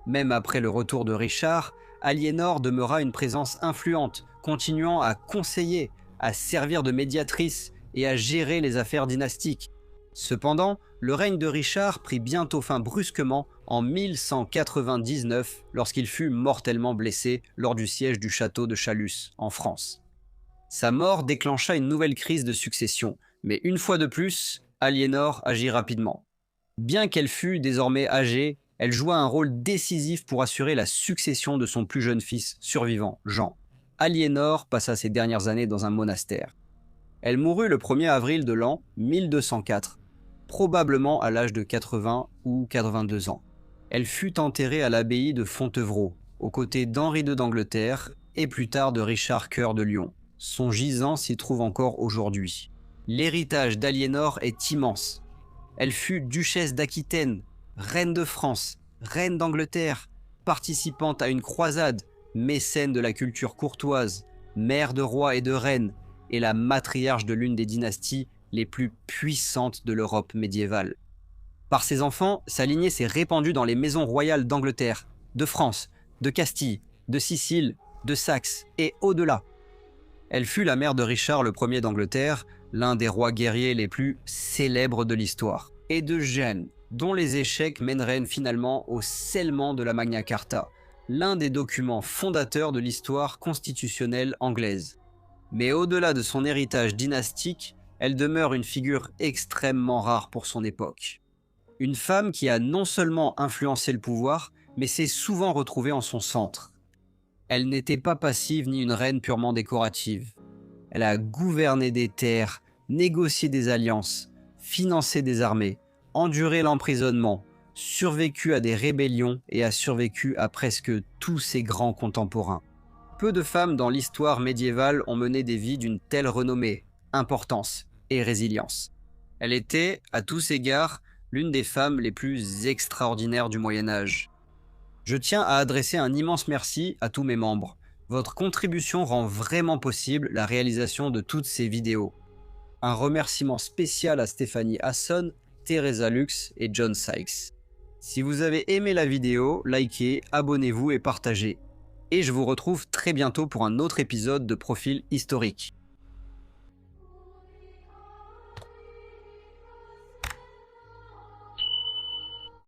Même après le retour de Richard, Aliénor demeura une présence influente, continuant à conseiller, à servir de médiatrice et à gérer les affaires dynastiques. Cependant, le règne de Richard prit bientôt fin brusquement en 1199 lorsqu'il fut mortellement blessé lors du siège du château de Chalus, en France. Sa mort déclencha une nouvelle crise de succession, mais une fois de plus, Aliénor agit rapidement. Bien qu'elle fût désormais âgée, elle joua un rôle décisif pour assurer la succession de son plus jeune fils survivant, Jean. Aliénor passa ses dernières années dans un monastère. Elle mourut le 1er avril de l'an 1204, probablement à l'âge de 80 ou 82 ans. Elle fut enterrée à l'abbaye de Fontevraud, aux côtés d'Henri II d'Angleterre et plus tard de Richard Cœur de Lion. Son gisant s'y trouve encore aujourd'hui. L'héritage d'Aliénor est immense. Elle fut duchesse d'Aquitaine, reine de France, reine d'Angleterre, participante à une croisade, mécène de la culture courtoise, mère de rois et de reines, et la matriarche de l'une des dynasties les plus puissantes de l'Europe médiévale. Par ses enfants, sa lignée s'est répandue dans les maisons royales d'Angleterre, de France, de Castille, de Sicile, de Saxe et au-delà. Elle fut la mère de Richard Ier d'Angleterre, l'un des rois guerriers les plus célèbres de l'histoire, et de Jeanne, dont les échecs mèneraient finalement au scellement de la Magna Carta, l'un des documents fondateurs de l'histoire constitutionnelle anglaise. Mais au-delà de son héritage dynastique, elle demeure une figure extrêmement rare pour son époque. Une femme qui a non seulement influencé le pouvoir, mais s'est souvent retrouvée en son centre. Elle n'était pas passive ni une reine purement décorative. Elle a gouverné des terres, négocié des alliances, financé des armées, enduré l'emprisonnement, survécu à des rébellions et a survécu à presque tous ses grands contemporains. Peu de femmes dans l'histoire médiévale ont mené des vies d'une telle renommée, importance et résilience. Elle était, à tous égards, l'une des femmes les plus extraordinaires du Moyen-Âge. Je tiens à adresser un immense merci à tous mes membres. Votre contribution rend vraiment possible la réalisation de toutes ces vidéos. Un remerciement spécial à Stéphanie Hasson, Teresa Lux et John Sykes. Si vous avez aimé la vidéo, likez, abonnez-vous et partagez. Et je vous retrouve très bientôt pour un autre épisode de Profil historique.